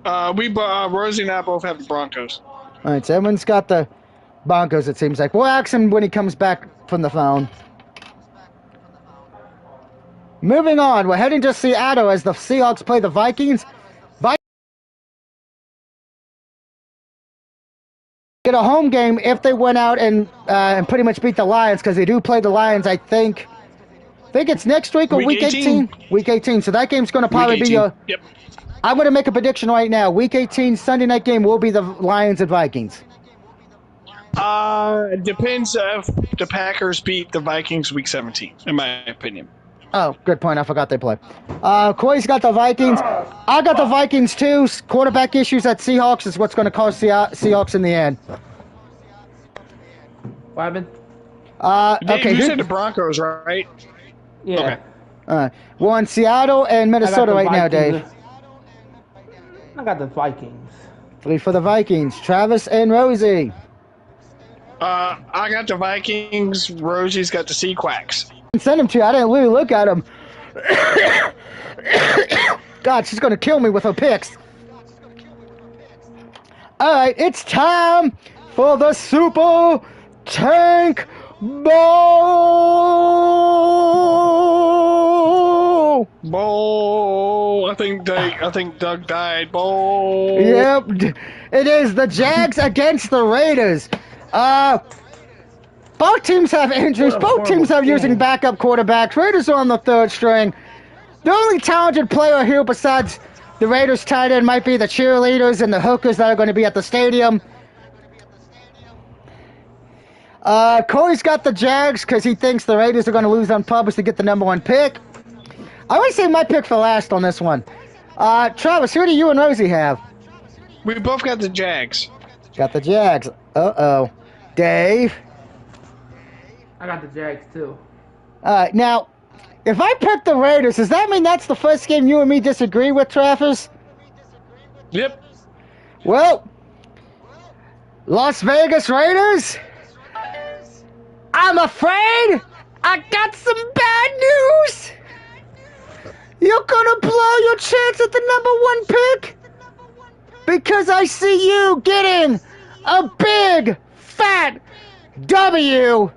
Rosie and I both have the Broncos. All right, so everyone's got the Broncos, it seems like. We'll ask him when he comes back from the phone. Moving on, we're heading to Seattle as the Seahawks play the Vikings. Get a home game if they went out and pretty much beat the Lions, because they do play the Lions, I think it's next week or week 18? Week 18, so that game's going to probably be your... Yep. I'm going to make a prediction right now. Week 18, Sunday night game will be the Lions and Vikings. It depends if the Packers beat the Vikings week 17, in my opinion. Oh, good point. I forgot they play. Corey's got the Vikings. I got the Vikings too. Quarterback issues at Seahawks is what's going to cost Seahawks in the end. What happened? Okay, you said the Broncos, right? Yeah. Okay. We're in Seattle and Minnesota right now, Dave. I got the Vikings. 3 for the Vikings. Travis and Rosie. I got the Vikings. Rosie's got the Sequacks. Send him to you. I didn't really look at him. God, she's going to kill me with her picks. All right, it's time for the Super Tank Bowl. Bowl. I think Doug died. Bowl. Yep, it is the Jags against the Raiders. Both teams have injuries. Both teams are using backup quarterbacks. Raiders are on the third string. The only talented player here besides the Raiders tight end might be the cheerleaders and the hookers that are going to be at the stadium. Corey's got the Jags because he thinks the Raiders are going to lose on purpose to get the number 1 pick. I would say my pick for last on this one. Travis, who do you and Rosie have? We both got the Jags. Got the Jags. Uh-oh. Dave? I got the Jags too. Now, if I pick the Raiders, does that mean that's the first game you and me disagree with, Travis? Yep. Well, Las Vegas Raiders, I'm afraid I got some bad news. You're gonna blow your chance at the number 1 pick because I see you getting a big, fat W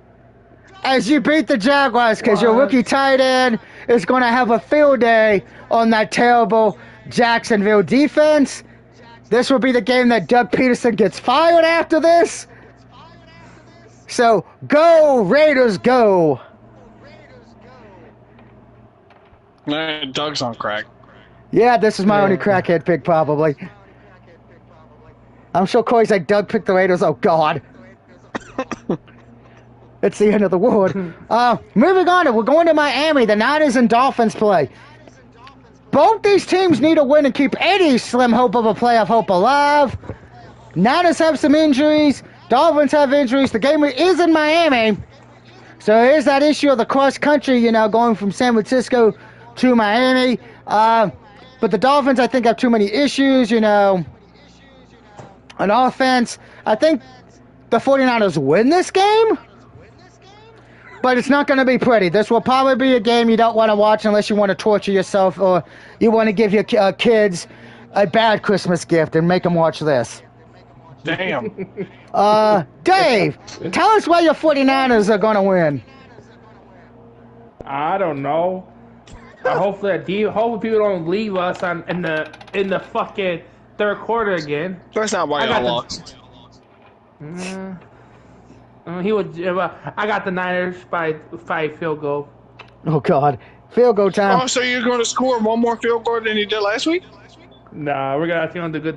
as you beat the Jaguars, because your rookie tight end is going to have a field day on that terrible Jacksonville defense. This will be the game that Doug Peterson gets fired after this. So, go Raiders, go. Doug's on crack. Yeah, this is my only Yeah. crackhead pick, probably. I'm sure Corey's like, Doug picked the Raiders. Oh, God. It's the end of the world. Moving on, we're going to Miami. The Niners and Dolphins play. Both these teams need a win and keep any slim hope of a playoff hope alive. Niners have some injuries. Dolphins have injuries. The game is in Miami. So here's that issue of the cross country, going from San Francisco to Miami. But the Dolphins, I think, have too many issues, on offense. I think the 49ers win this game, but it's not going to be pretty. This will probably be a game you don't want to watch unless you want to torture yourself or you want to give your kids a bad Christmas gift and make them watch this. Damn. Dave, tell us why your 49ers are going to win. I don't know. Hopefully people don't leave us in the fucking third quarter again. That's not why I got y'all the- lost. I got the Niners by 5 field goal. Oh, God. Field goal time. Oh, so you're going to score one more field goal than you did last week? Nah, we're gonna do good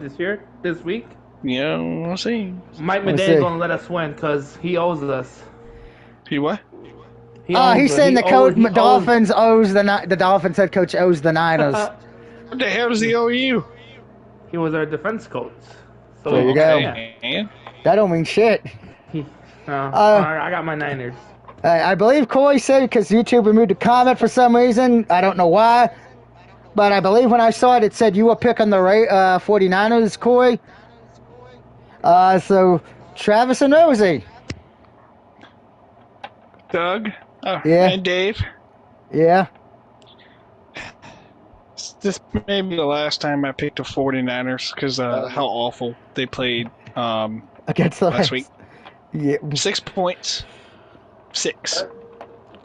this week. Yeah, we'll see. Mike Let's McDaniel's see. gonna let us win because he owes us. He what? He's saying the Dolphins owes the Dolphins head coach owes the Niners. What the hell does he owe you? He was our defense coach. So There you go. Okay, man. That don't mean shit. I got my Niners. I believe Corey said because YouTube removed a comment for some reason. I don't know why. But I believe when I saw it, it said you were picking the 49ers, Corey. So Travis and Rosie. Doug? Yeah. And Dave? Yeah. This may be the last time I picked the 49ers because how awful they played Against the last week. Yeah. 6 points. 6.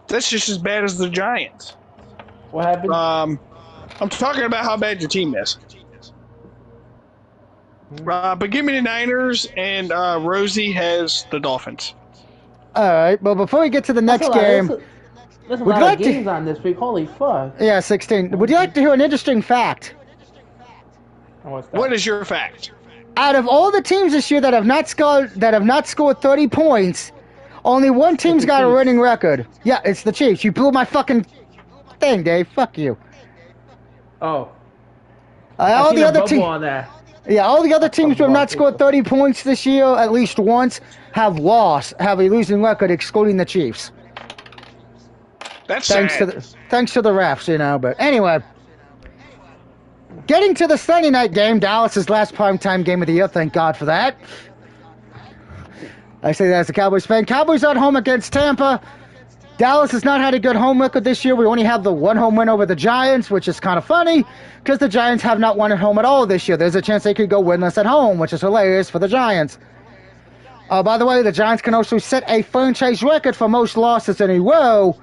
That's just as bad as the Giants. What happened? I'm talking about how bad your team is. But give me the Niners, and Rosie has the Dolphins. All right. Well, before we get to the next game, There's a Would lot you like of to- games on this week. Holy fuck! yeah, 16. Would you like to hear an interesting fact? What's that? What is your fact? Out of all the teams this year that have not scored 30 points, only one team's the got a Chiefs. winning record. Yeah, it's the Chiefs. You blew my fucking thing, Dave. Fuck you. Oh, All the other teams. on that. Yeah, all the other teams who have not scored 30 points this year, at least once, have a losing record, excluding the Chiefs. That's Thanks sad. to the refs, But anyway, getting to the Sunday night game, Dallas's last primetime game of the year. Thank God for that. I say that as a Cowboys fan. Cowboys are at home against Tampa. Dallas has not had a good home record this year. We only have the one home win over the Giants, which is kind of funny because the Giants have not won at home at all this year. There's a chance they could go winless at home, which is hilarious for the Giants. By the way, the Giants can also set a franchise record for most losses in a row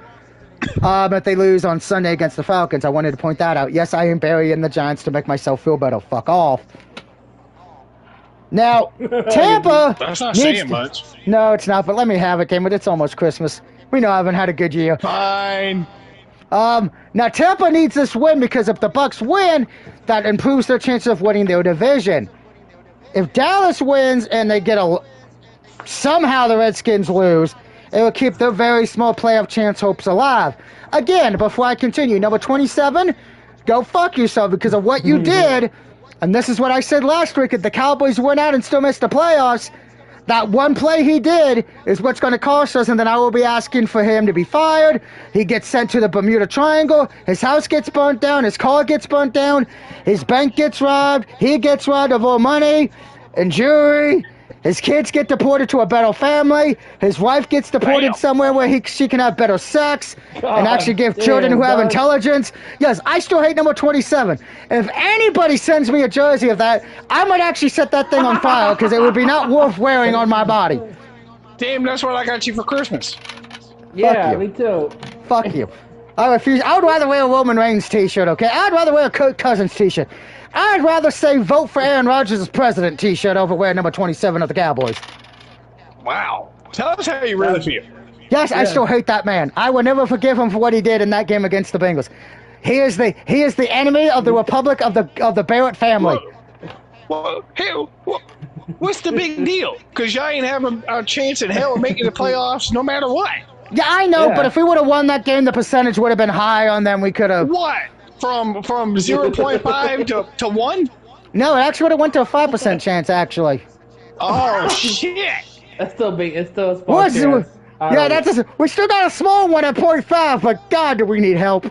if they lose on Sunday against the Falcons. I wanted to point that out. Yes, I am burying the Giants to make myself feel better. Fuck off. Now, Tampa That's not needs saying to- much. No, it's not, but let me have it, Game. It's almost Christmas. We know I haven't had a good year. Fine. Now Tampa needs this win because if the Bucks win, that improves their chances of winning their division. If Dallas wins and they get somehow the Redskins lose, it will keep their very small playoff chance hopes alive. Again, before I continue, number 27, go fuck yourself because of what you did. And this is what I said last week. If the Cowboys went out and still missed the playoffs, that one play he did is what's going to cost us, and then I will be asking for him to be fired. He gets sent to the Bermuda Triangle. His house gets burnt down. His car gets burnt down. His bank gets robbed. He gets robbed of all money and jewelry. His kids get deported to a better family. His wife gets deported Damn. somewhere where she can have better sex and actually give children who have Doug. intelligence. Yes, I still hate number 27. If anybody sends me a jersey of that, I might actually set that thing on fire because it would be not worth wearing on my body. Damn, that's what I got you for Christmas. Yeah, you. me too. Fuck you. I refuse. I would rather wear a Roman Reigns t-shirt, okay? I'd rather wear a Kirk Cousins t-shirt. I'd rather say vote for Aaron Rodgers as president t-shirt over wearing number 27 of the Cowboys. Wow. Tell us how you really feel. Yes, I Yeah. still hate that man. I will never forgive him for what he did in that game against the Bengals. He is the enemy of the Republic of the Barrett family. Well, hell, what's the big deal? Because y'all ain't having a chance in hell of making the playoffs no matter what. Yeah, I know, Yeah. but if we would have won that game, the percentage would have been high on them. We could have. What? From 0.5 to 1? No, it actually would have went to a 5% chance, actually. Oh, shit. It's still a small What's chance. yeah, we still got a small one at 0.5, but God, do we need help.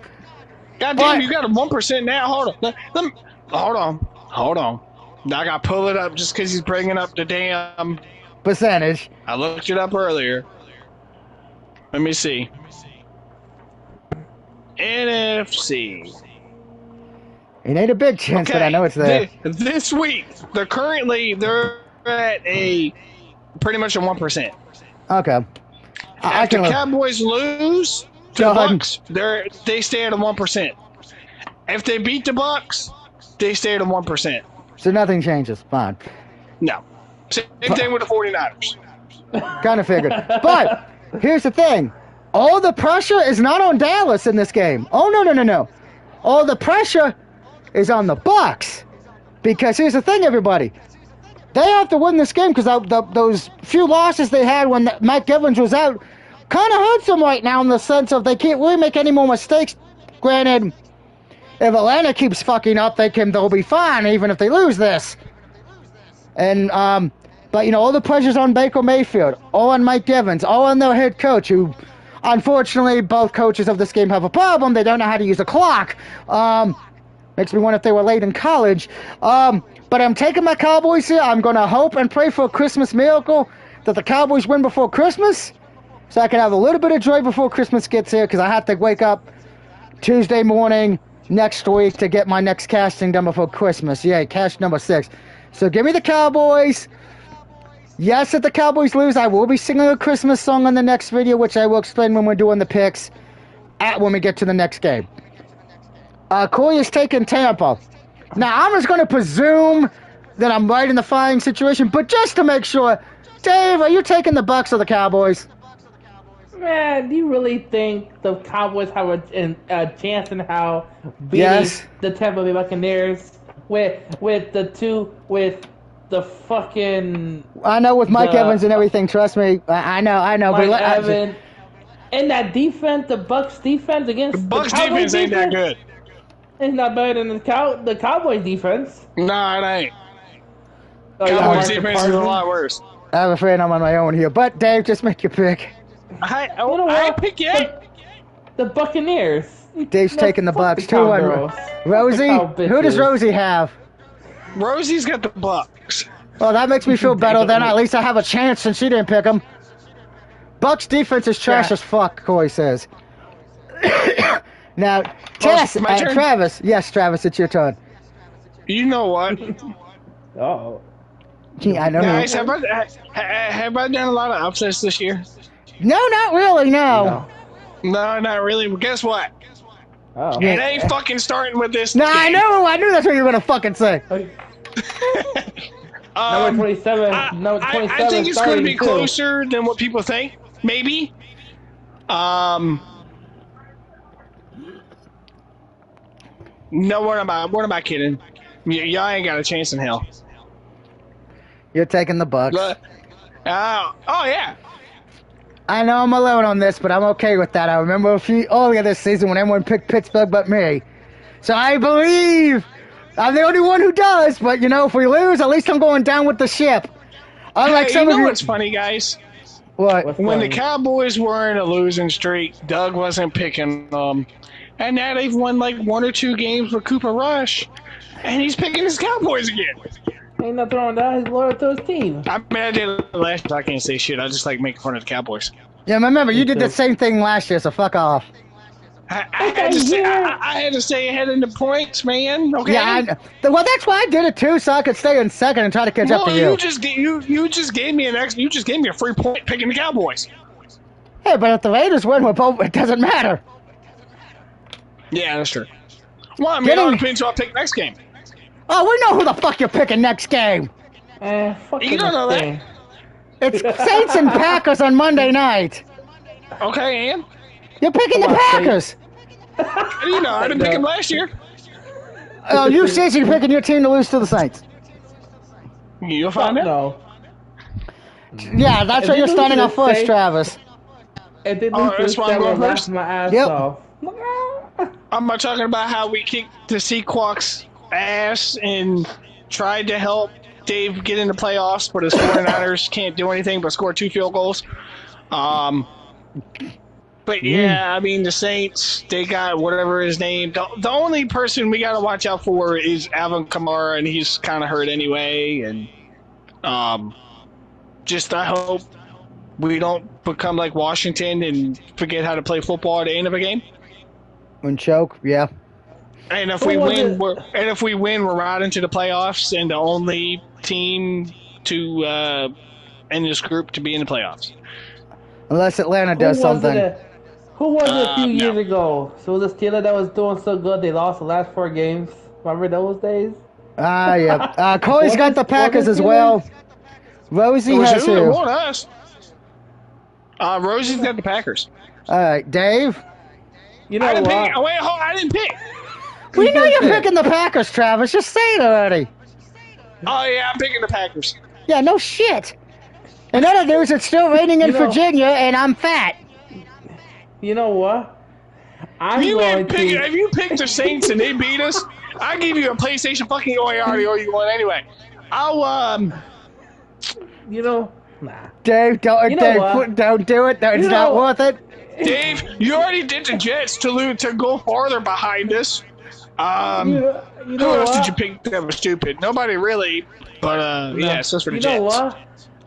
God damn, But- you got a 1% now. Hold on. I got to pull it up just because he's bringing up the damn. Percentage. I looked it up earlier. Let me see. NFC. It ain't a big chance, but I know it's there. This week, they're at a pretty much a 1%. Okay. I If the can look. Cowboys lose to Go the ahead. Bucks, they stay at a 1%. If they beat the Bucks, they stay at a 1%. So nothing changes. Fine. No. Same thing with the 49ers. Kind of figured. But here's the thing. All the pressure is not on Dallas in this game. Oh, no. All the pressure is on the Bucks. Because here's the thing, everybody. They have to win this game because those few losses they had when Mike Evans was out kind of hurts them right now in the sense of they can't really make any more mistakes. Granted, if Atlanta keeps fucking up, they'll be fine even if they lose this. And but all the pressure's on Baker Mayfield, all on Mike Evans, all on their head coach, who unfortunately both coaches of this game have a problem. They don't know how to use a clock. Makes me wonder if they were late in college. But I'm taking my Cowboys here. I'm going to hope and pray for a Christmas miracle that the Cowboys win before Christmas, so I can have a little bit of joy before Christmas gets here, because I have to wake up Tuesday morning next week to get my next casting done before Christmas. Yay, cash number 6. So give me the Cowboys. Yes, if the Cowboys lose, I will be singing a Christmas song on the next video, which I will explain when we're doing the picks when we get to the next game. Corey is taking Tampa. Now, I'm just going to presume that I'm right in the flying situation, but just to make sure, Dave, are you taking the Bucks or the Cowboys? Man, do you really think the Cowboys have a chance in how beating Yes. the Tampa Bay Buccaneers with the fucking I know with Mike The- Evans and everything, trust me. I know. Mike but Evans and that defense, the Bucks defense against The Bucks the Cowboys defense ain't that good. It's not better than the Cowboys defense. No, it ain't. Oh, you got Cowboys Marcus defense is a Parsons? lot worse. I'm afraid I'm on my own here. But, Dave, just make your pick. I what? ain't pick yet. The Buccaneers. Dave's No, taking the fuck Bucks. the 2-1. Cowgirls. Rosie? Fuck the Who does bitches. Rosie have? Rosie's got the Bucks. Well, that makes me feel better. Then at least I have a chance since she didn't pick them. Bucks defense is trash Yeah. as fuck, Corey says. Now, Tess, my turn? Travis. Yes, Travis, it's your turn. You know what? Oh. Gee, I know. Guys, have I done a lot of upsets this year? No, not really, no. No, not really. But guess what? Oh. It ain't fucking starting with this. No, I game. know. I knew that's what you were going to fucking say. Number 27. Number 27. I think it's going to be 32. closer than what people think. Maybe. No, what am I kidding? Y'all ain't got a chance in hell. You're taking the Bucks. Oh yeah. I know I'm alone on this, but I'm okay with that. I remember a few earlier this season when everyone picked Pittsburgh but me. So I believe I'm the only one who does, but if we lose, at least I'm going down with the ship. Unlike Hey, some you of know you. what's funny, guys? What? What's When the funny? Cowboys were in a losing streak, Doug wasn't picking them. And now they've won like 1 or 2 games with Cooper Rush. And he's picking his Cowboys again. Ain't nothing wrong with that. He's loyal to his team. I mean, I did it last year. I can't say shit. I just like making fun of the Cowboys. Yeah, remember, you did the same thing last year, so fuck off. I had to stay ahead in the points, man. Okay. Yeah, well, that's why I did it too, so I could stay in second and try to catch up to you. you just gave me a free point picking the Cowboys. Hey, but if the Raiders win, we're both, it doesn't matter. Yeah, that's true. Well, I mean, it all depends who I pick next game. Oh, we know who the fuck you're picking next game. Fuck You don't know that. thing. It's Saints and Packers on Monday night. Okay, and You're picking Come the on, Packers. How do you know? I didn't pick him last year. Oh, you said you're picking your team to lose to the Saints. You'll find out. No. Yeah, that's why you're starting off first, Travis. And then that's why I'm going first? My ass Yep. off. I'm not talking about how we kicked the Seahawks' ass and tried to help Dave get in the playoffs, but his 49ers can't do anything but score 2 field goals. But yeah, I mean, the Saints, they got whatever his name. The only person we got to watch out for is Alvin Kamara, and he's kind of hurt anyway. And just I hope we don't become like Washington and forget how to play football at the end of a game. And choke, yeah. And if we win, we're right into the playoffs and the only team to in this group to be in the playoffs. Unless Atlanta does something. Who was it a few years No. ago? So the Steelers that was doing so good, they lost the last 4 games. Remember those days? Ah, yeah. Corey's got the Packers as well. Rosie has It who? won't us. Rosie's got the Packers. All right, Dave. You know I didn't what? pick. Oh, wait, hold on, I didn't pick. We know you're pick? picking the Packers, Travis. Just say it already. Oh yeah, I'm picking the Packers. Yeah, no shit. In other news, it's still raining in You know- Virginia, and I'm fat. You know what? If you picked the Saints and they beat us, I give you a PlayStation fucking already or you want anyway. I'll You know, nah. Dave, don't, You know Dave, what? don't do it. It's You not know- worth it. Dave, you already did the Jets to go farther behind us. You Who know else what? did you pick that was stupid? Nobody really, but yeah, so that's for the You Jets. know what?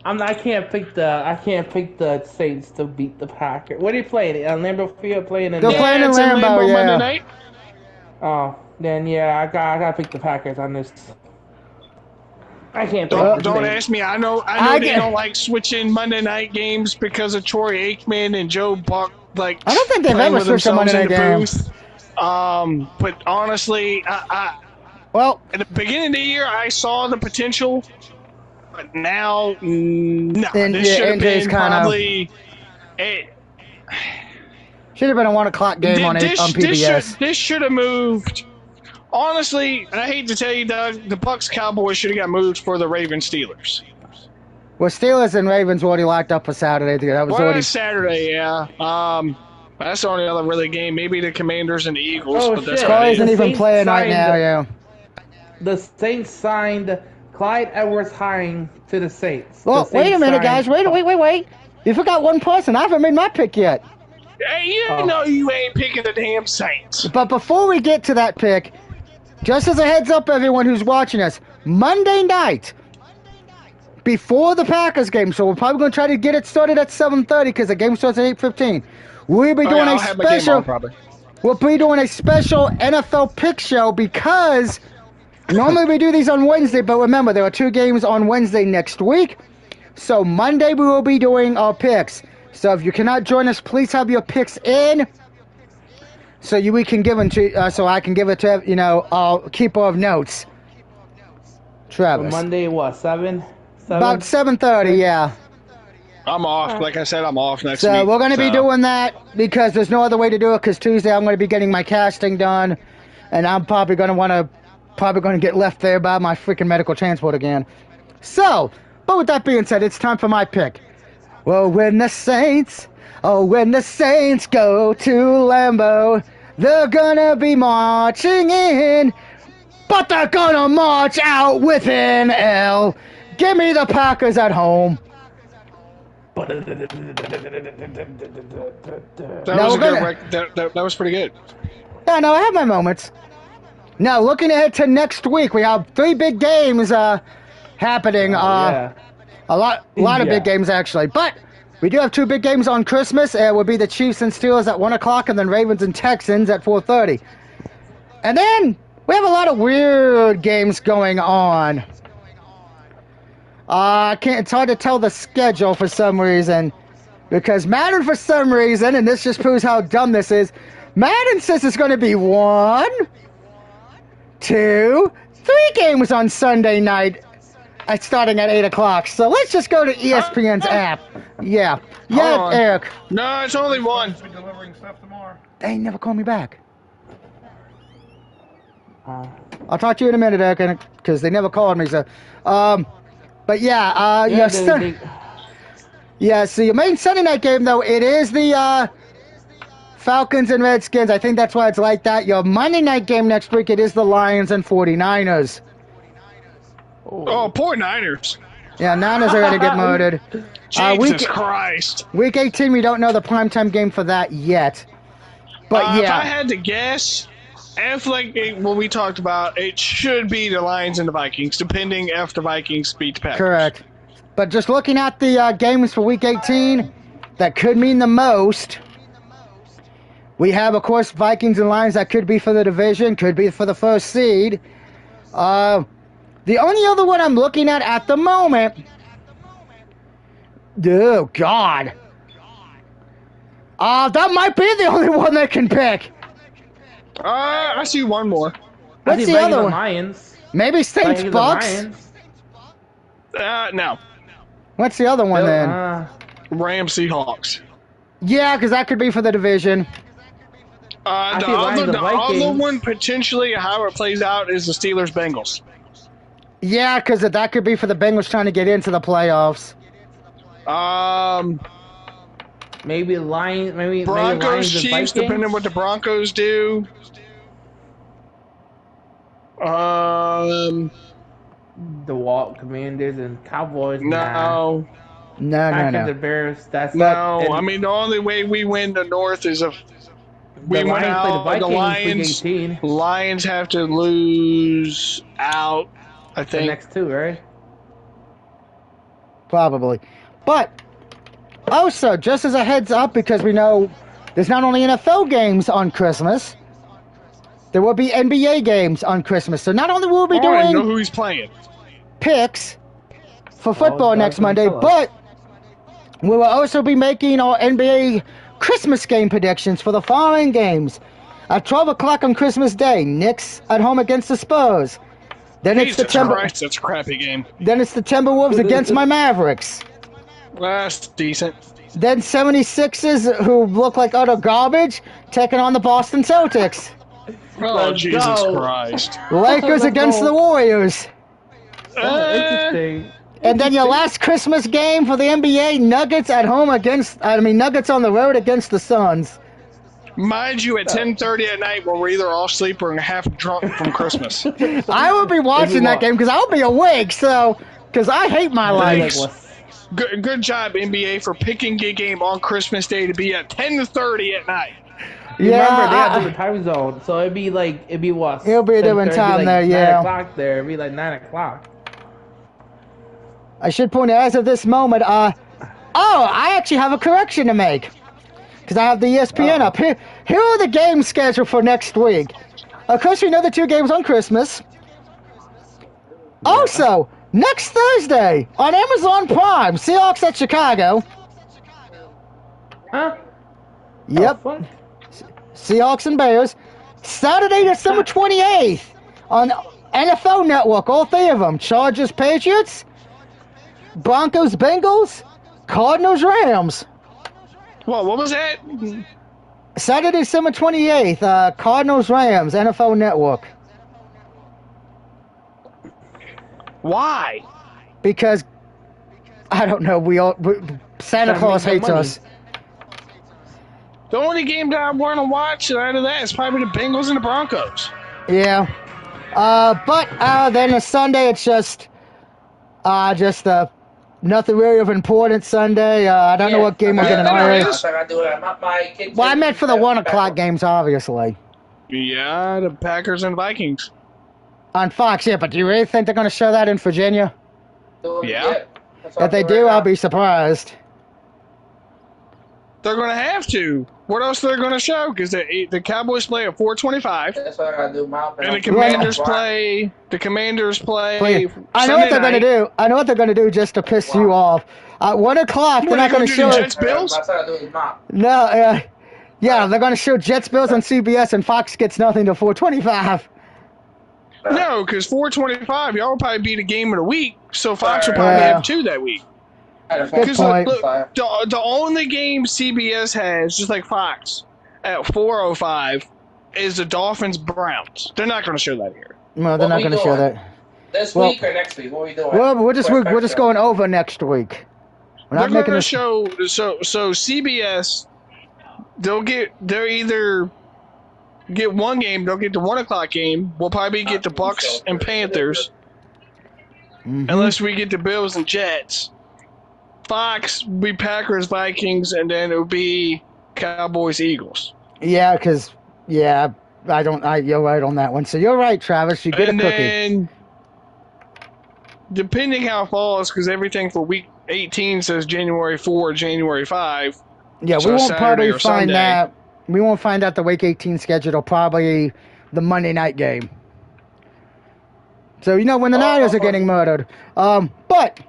I can't pick the Saints to beat the Packers. What are you playing? On Lambeau Field playing in They're there? playing in it's Lambeau, yeah. Monday night. Oh, then yeah, I gotta pick the Packers on this. I can't pick the Don't Saints. ask me. I know I they get- don't like switching Monday night games because of Troy Aikman and Joe Buck. Like I don't think they've playing ever with switched a Monday themselves in night the booth. But honestly, Well, at the beginning of the year, I saw the potential, but now, no. And, This yeah, should have NJ's been kinda- probably. should have been a 1 o'clock game on PBS. This should have moved. Honestly, I hate to tell you, Doug, the Bucks Cowboys should have got moved for the Ravens Steelers. Well, Steelers and Ravens were already locked up for Saturday. That was Well, already. that's Saturday, yeah. That's the only other really game. Maybe the Commanders and the Eagles, Oh, but that's shit. about Corey it. isn't even Saints playing right signed now, the- yeah. The Saints signed Clyde Edwards-Helaire to the Saints. Well, The wait a Saints minute, signed- guys. Wait. You forgot one person. I haven't made my pick yet. Hey, you Oh. know you ain't picking the damn Saints. But before we get to that pick, just as a heads up, everyone who's watching us, Monday night, before the Packers game, so we're probably going to try to get it started at 7:30 because the game starts at 8:15. We'll be doing I'll a have my game special. on, probably. We'll be doing a special NFL pick show because normally we do these on Wednesday, but remember there are 2 games on Wednesday next week. So Monday we will be doing our picks. So if you cannot join us, please have your picks in, so we can give them to. So I can give it to our keeper of notes, Travis. Monday, what, 7? About 7:30, yeah. I'm off. Like I said, I'm off next So week. we're going to be doing that because there's no other way to do it. Because Tuesday I'm going to be getting my casting done, and I'm probably going to get left there by my freaking medical transport again. So, but with that being said, it's time for my pick. Well, when the Saints go to Lambeau, they're gonna be marching in, but they're gonna march out with an L. Give me the Packers at home. That was pretty good. Yeah, no, I have my moments. Now, looking ahead to next week, we have 3 big games happening. Yeah. A lot of Yeah. big games, actually. But we do have 2 big games on Christmas. It will be the Chiefs and Steelers at 1 o'clock, and then Ravens and Texans at 4:30. And then we have a lot of weird games going on. It's hard to tell the schedule for some reason. Because Madden, for some reason, and this just proves how dumb this is, Madden says it's going to be 1, 2, 3 games on Sunday night starting at 8 o'clock. So let's just go to ESPN's app. Yeah. Hold Yeah, on. Eric. No, it's only one. They never call me back. I'll talk to you in a minute, Eric, because they never called me. So, but yeah, yeah. So your main Sunday night game, though, it is the Falcons and Redskins. I think that's why it's like that. Your Monday night game next week, it is the Lions and 49ers. Oh, poor Niners. Yeah, Niners are going to get murdered. Jesus Christ. Week 18, we don't know the primetime game for that yet. But yeah. If I had to guess, after what we talked about, it should be the Lions and the Vikings, depending if the Vikings beat the Packers. Correct. But just looking at the games for Week 18, that could mean the most. We have, of course, Vikings and Lions. That could be for the division, could be for the first seed. The only other one I'm looking at the moment... Oh, God. That might be the only one they can pick. I see one more. What's the other one? Lions. Maybe Saints Bucks? No. What's the other one then? Rams Seahawks. Yeah, because that could be for the division. The other one, potentially, how it plays out, is the Steelers Bengals. Yeah, because that could be for the Bengals trying to get into the playoffs. Maybe Lions. Maybe Broncos, maybe Lions Chiefs, depending on what the Broncos do. The Commanders and Cowboys. No. No. The Bears. I mean, the only way we win the North is if we win out. The Lions have to lose out. I think the next two, right? Probably. But also, just as a heads up, because we know there's not only NFL games on Christmas, there will be NBA games on Christmas. So not only will we be doing I know who he's playing. Picks for football next Monday, but we will also be making our NBA Christmas game predictions for the following games. At 12 o'clock on Christmas Day, Knicks at home against the Spurs. Then it's Christ, that's a crappy game. Then it's the Timberwolves against my Mavericks. That's decent. Then 76ers, who look like utter garbage, taking on the Boston Celtics. Oh, Jesus Christ. Lakers against the Warriors. Interesting. And then your last Christmas game for the NBA, Nuggets at home Nuggets on the road against the Suns. Mind you, at 10:30 at night when we're either all asleep or half drunk from Christmas. I will be watching that game because I'll be awake, because I hate my life. Good job, NBA, for picking a game on Christmas Day to be at 10:30 at night. Remember, they have different time zone, so it'd be what? It'll be a different time there, yeah. 9 o'clock there, it'd be like 9 o'clock. I should point out, as of this moment, I actually have a correction to make. Because I have the ESPN up. Here are the games scheduled for next week. Of course, we know the 2 games on Christmas. Yeah. Also, next Thursday on Amazon Prime, Seahawks at Chicago. Huh? Yep. Oh, Seahawks and Bears. Saturday, December 28th on NFL Network, all 3 of them. Chargers, Patriots, Broncos, Bengals, Cardinals, Rams. What was that? Saturday, December 28th, Cardinals, Rams, NFL Network. Why? Because, I don't know, Santa Claus hates us. The only game that I want to watch out of that is probably the Bengals and the Broncos. Yeah. But then a Sunday, it's just nothing really of importance Sunday. I don't know what game we're going to play. Well, I meant for the 1 o'clock games, obviously. Yeah, the Packers and Vikings. On Fox, yeah, but do you really think they're going to show that in Virginia? Yeah. If they do, I'll be surprised. They're going to have to. What else are they going to show? Because the Cowboys play at 4:25. That's what I got to do. And the Commanders play. The Commanders play. I know what they're going to do. I know what they're going to do just to piss you off. At 1 o'clock, they're not going to show Jets Bills. No, yeah, they're going to show Jets Bills on CBS, and Fox gets nothing to 4:25. No, because 4:25, y'all will probably be the game of the week, so Fox will probably have 2 that week. Good point. Look, the only game CBS has, just like Fox, at 4:05 is the Dolphins Browns. They're not going to show that here. No, they're not going to show that. This week or next week? What are we doing? Well, we're just going over next week. We're not going to show. So CBS, they'll either get one game. They'll get the 1 o'clock game. We'll probably get the Bucks and Panthers, unless we get the Bills and Jets. Fox will be Packers, Vikings, and then it'll be Cowboys, Eagles. Yeah, because you're right on that one. So you're right, Travis. You get a cookie. And then, depending how it falls, because everything for week 18 says January 4, January 5. Yeah, so we won't Saturday probably or find Sunday. that. We won't find out the week 18 schedule. Probably the Monday night game. So when the Niners are getting murdered. But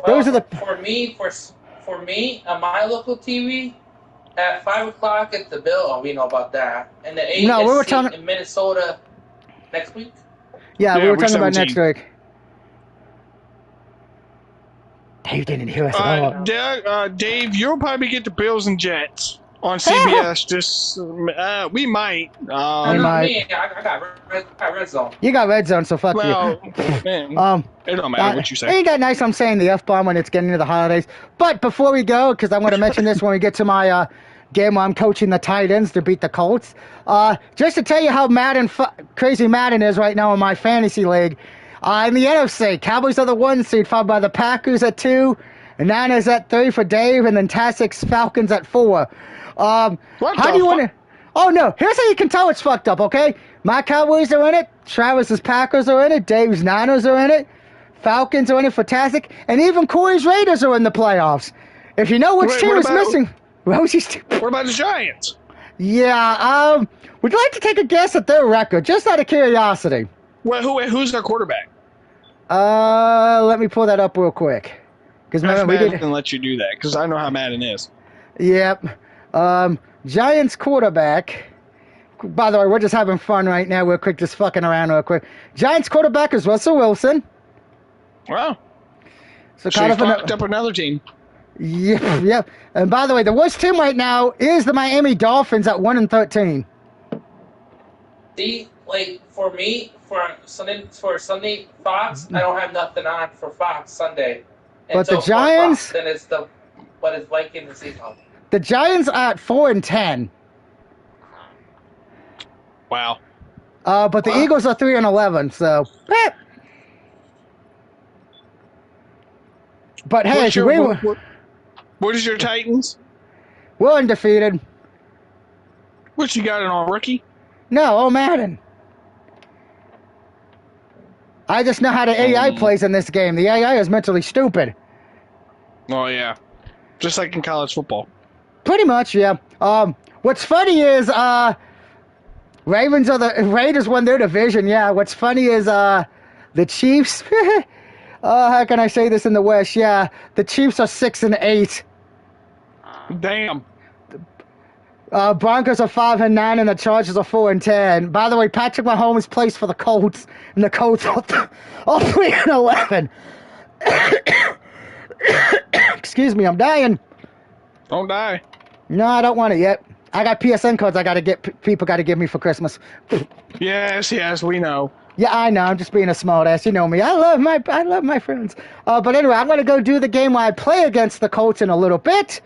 those are the for me on my local TV at 5 o'clock at the Bill. Oh, we know about that. And the AFC in Minnesota next week. Yeah, we were talking about 17. next week. Dave didn't hear us at all. Dave, you'll probably get the Bills and Jets on CBS. We might. I got Red Zone. You got Red Zone, so fuck you. Man, it don't matter what you say. Ain't that nice? I'm saying the F-bomb when it's getting into the holidays. But before we go, because I'm going to mention this when we get to my game where I'm coaching the Titans to beat the Colts. Just to tell you how crazy Madden is right now in my fantasy league. In the NFC, Cowboys are the 1 seed, followed by the Packers at 2, and Niners at 3 for Dave, and then Tassik's Falcons at 4. How do you want to? Oh no! Here's how you can tell it's fucked up. Okay, my Cowboys are in it. Travis's Packers are in it. Dave's Niners are in it. Falcons are in it for Tassic, and even Corey's Raiders are in the playoffs. If you know which team is missing, Rosie's. What about the Giants? Yeah. Would you like to take a guess at their record, just out of curiosity? Well, who's their quarterback? Let me pull that up real quick. Because we didn't let you do that because I know how Madden is. Yep. Giants quarterback. By the way, we're just having fun right now. Real quick, just fucking around real quick. Giants quarterback is Russell Wilson. Wow. So kind of fucked up another team. Yep. And by the way, the worst team right now is the Miami Dolphins at 1-13. See, like for me, for Sunday Fox, I don't have nothing on for Fox Sunday. But the Giants, Fox, then it's Vikings and Seahawks. The Giants are at 4-10. Wow. But the Eagles are 3-11. So. But hey, what is your Titans? We're undefeated. What you got it on rookie? No, Madden. I just know how the AI plays in this game. The AI is mentally stupid. Oh yeah, just like in college football. Pretty much, yeah. What's funny is Raiders won their division. Yeah. What's funny is the Chiefs. How can I say this in the West? Yeah, the Chiefs are 6-8. Damn. Broncos are 5-9, and the Chargers are 4-10. By the way, Patrick Mahomes plays for the Colts, and the Colts are 3-11. Excuse me, I'm dying. Don't die. No, I don't want it yet. I got PSN codes I gotta get. People gotta give me for Christmas. Yes, we know. Yeah, I know. I'm just being a smart ass. You know me. I love my friends. But anyway, I'm gonna go do the game where I play against the Colts in a little bit.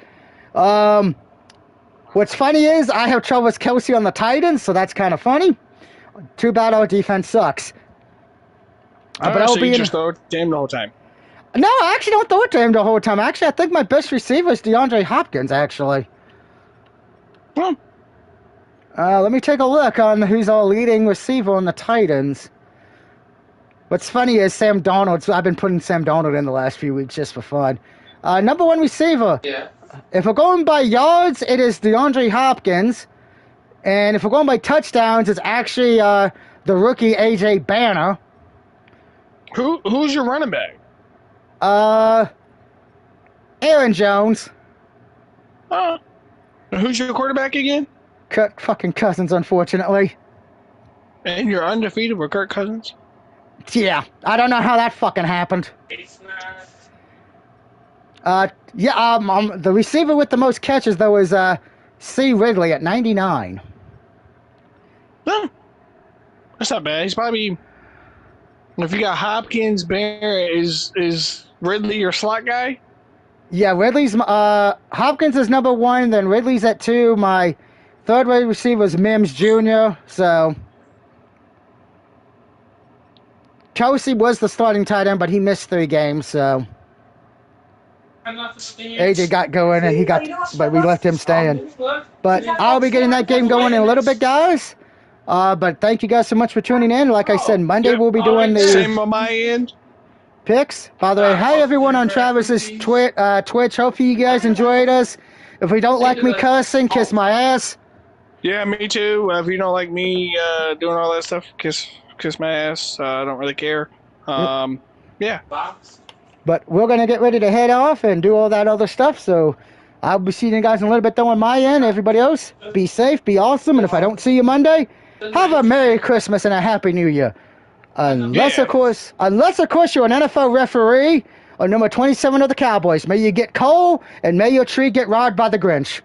What's funny is I have Travis Kelce on the Titans, so that's kind of funny. Too bad our defense sucks. But I'll be just throw it to him the whole time. No, I actually don't throw it to him the whole time. Actually, I think my best receiver is DeAndre Hopkins. Actually. Well. Let me take a look on who's our leading receiver on the Titans. What's funny is Sam Darnold. So I've been putting Sam Darnold in the last few weeks just for fun. Number 1 receiver. Yeah. If we're going by yards, it is DeAndre Hopkins. And if we're going by touchdowns, it's actually the rookie A.J. Banner. Who's your running back? Aaron Jones. Who's your quarterback again? Kirk fucking Cousins, unfortunately. And you're undefeated with Kirk Cousins? Yeah, I don't know how that fucking happened. The receiver with the most catches, though, is C. Ridley at 99. Huh. That's not bad. He's probably, if you got Hopkins, Barrett, is Ridley your slot guy? Yeah, Ridley's Hopkins is number 1, then Ridley's at 2. My third wide receiver is Mims Jr. So Kelsey was the starting tight end, but he missed 3 games. So AJ got going, and but we left him staying. But I'll be getting that game going in a little bit, guys. But thank you guys so much for tuning in. Like I said, Monday we'll be doing the same on my end. Picks. By the way, hi everyone on Travis's Twitch. Hopefully you guys enjoyed us. If we don't like me cussing, kiss my ass. Yeah, me too. If you don't like me doing all that stuff, kiss my ass. I don't really care. Yeah. But we're gonna get ready to head off and do all that other stuff. So I'll be seeing you guys in a little bit though on my end. Everybody else, be safe, be awesome, and if I don't see you Monday, have a Merry Christmas and a Happy New Year. Unless of course you're an NFL referee or number 27 of the Cowboys. May you get coal and may your tree get robbed by the Grinch.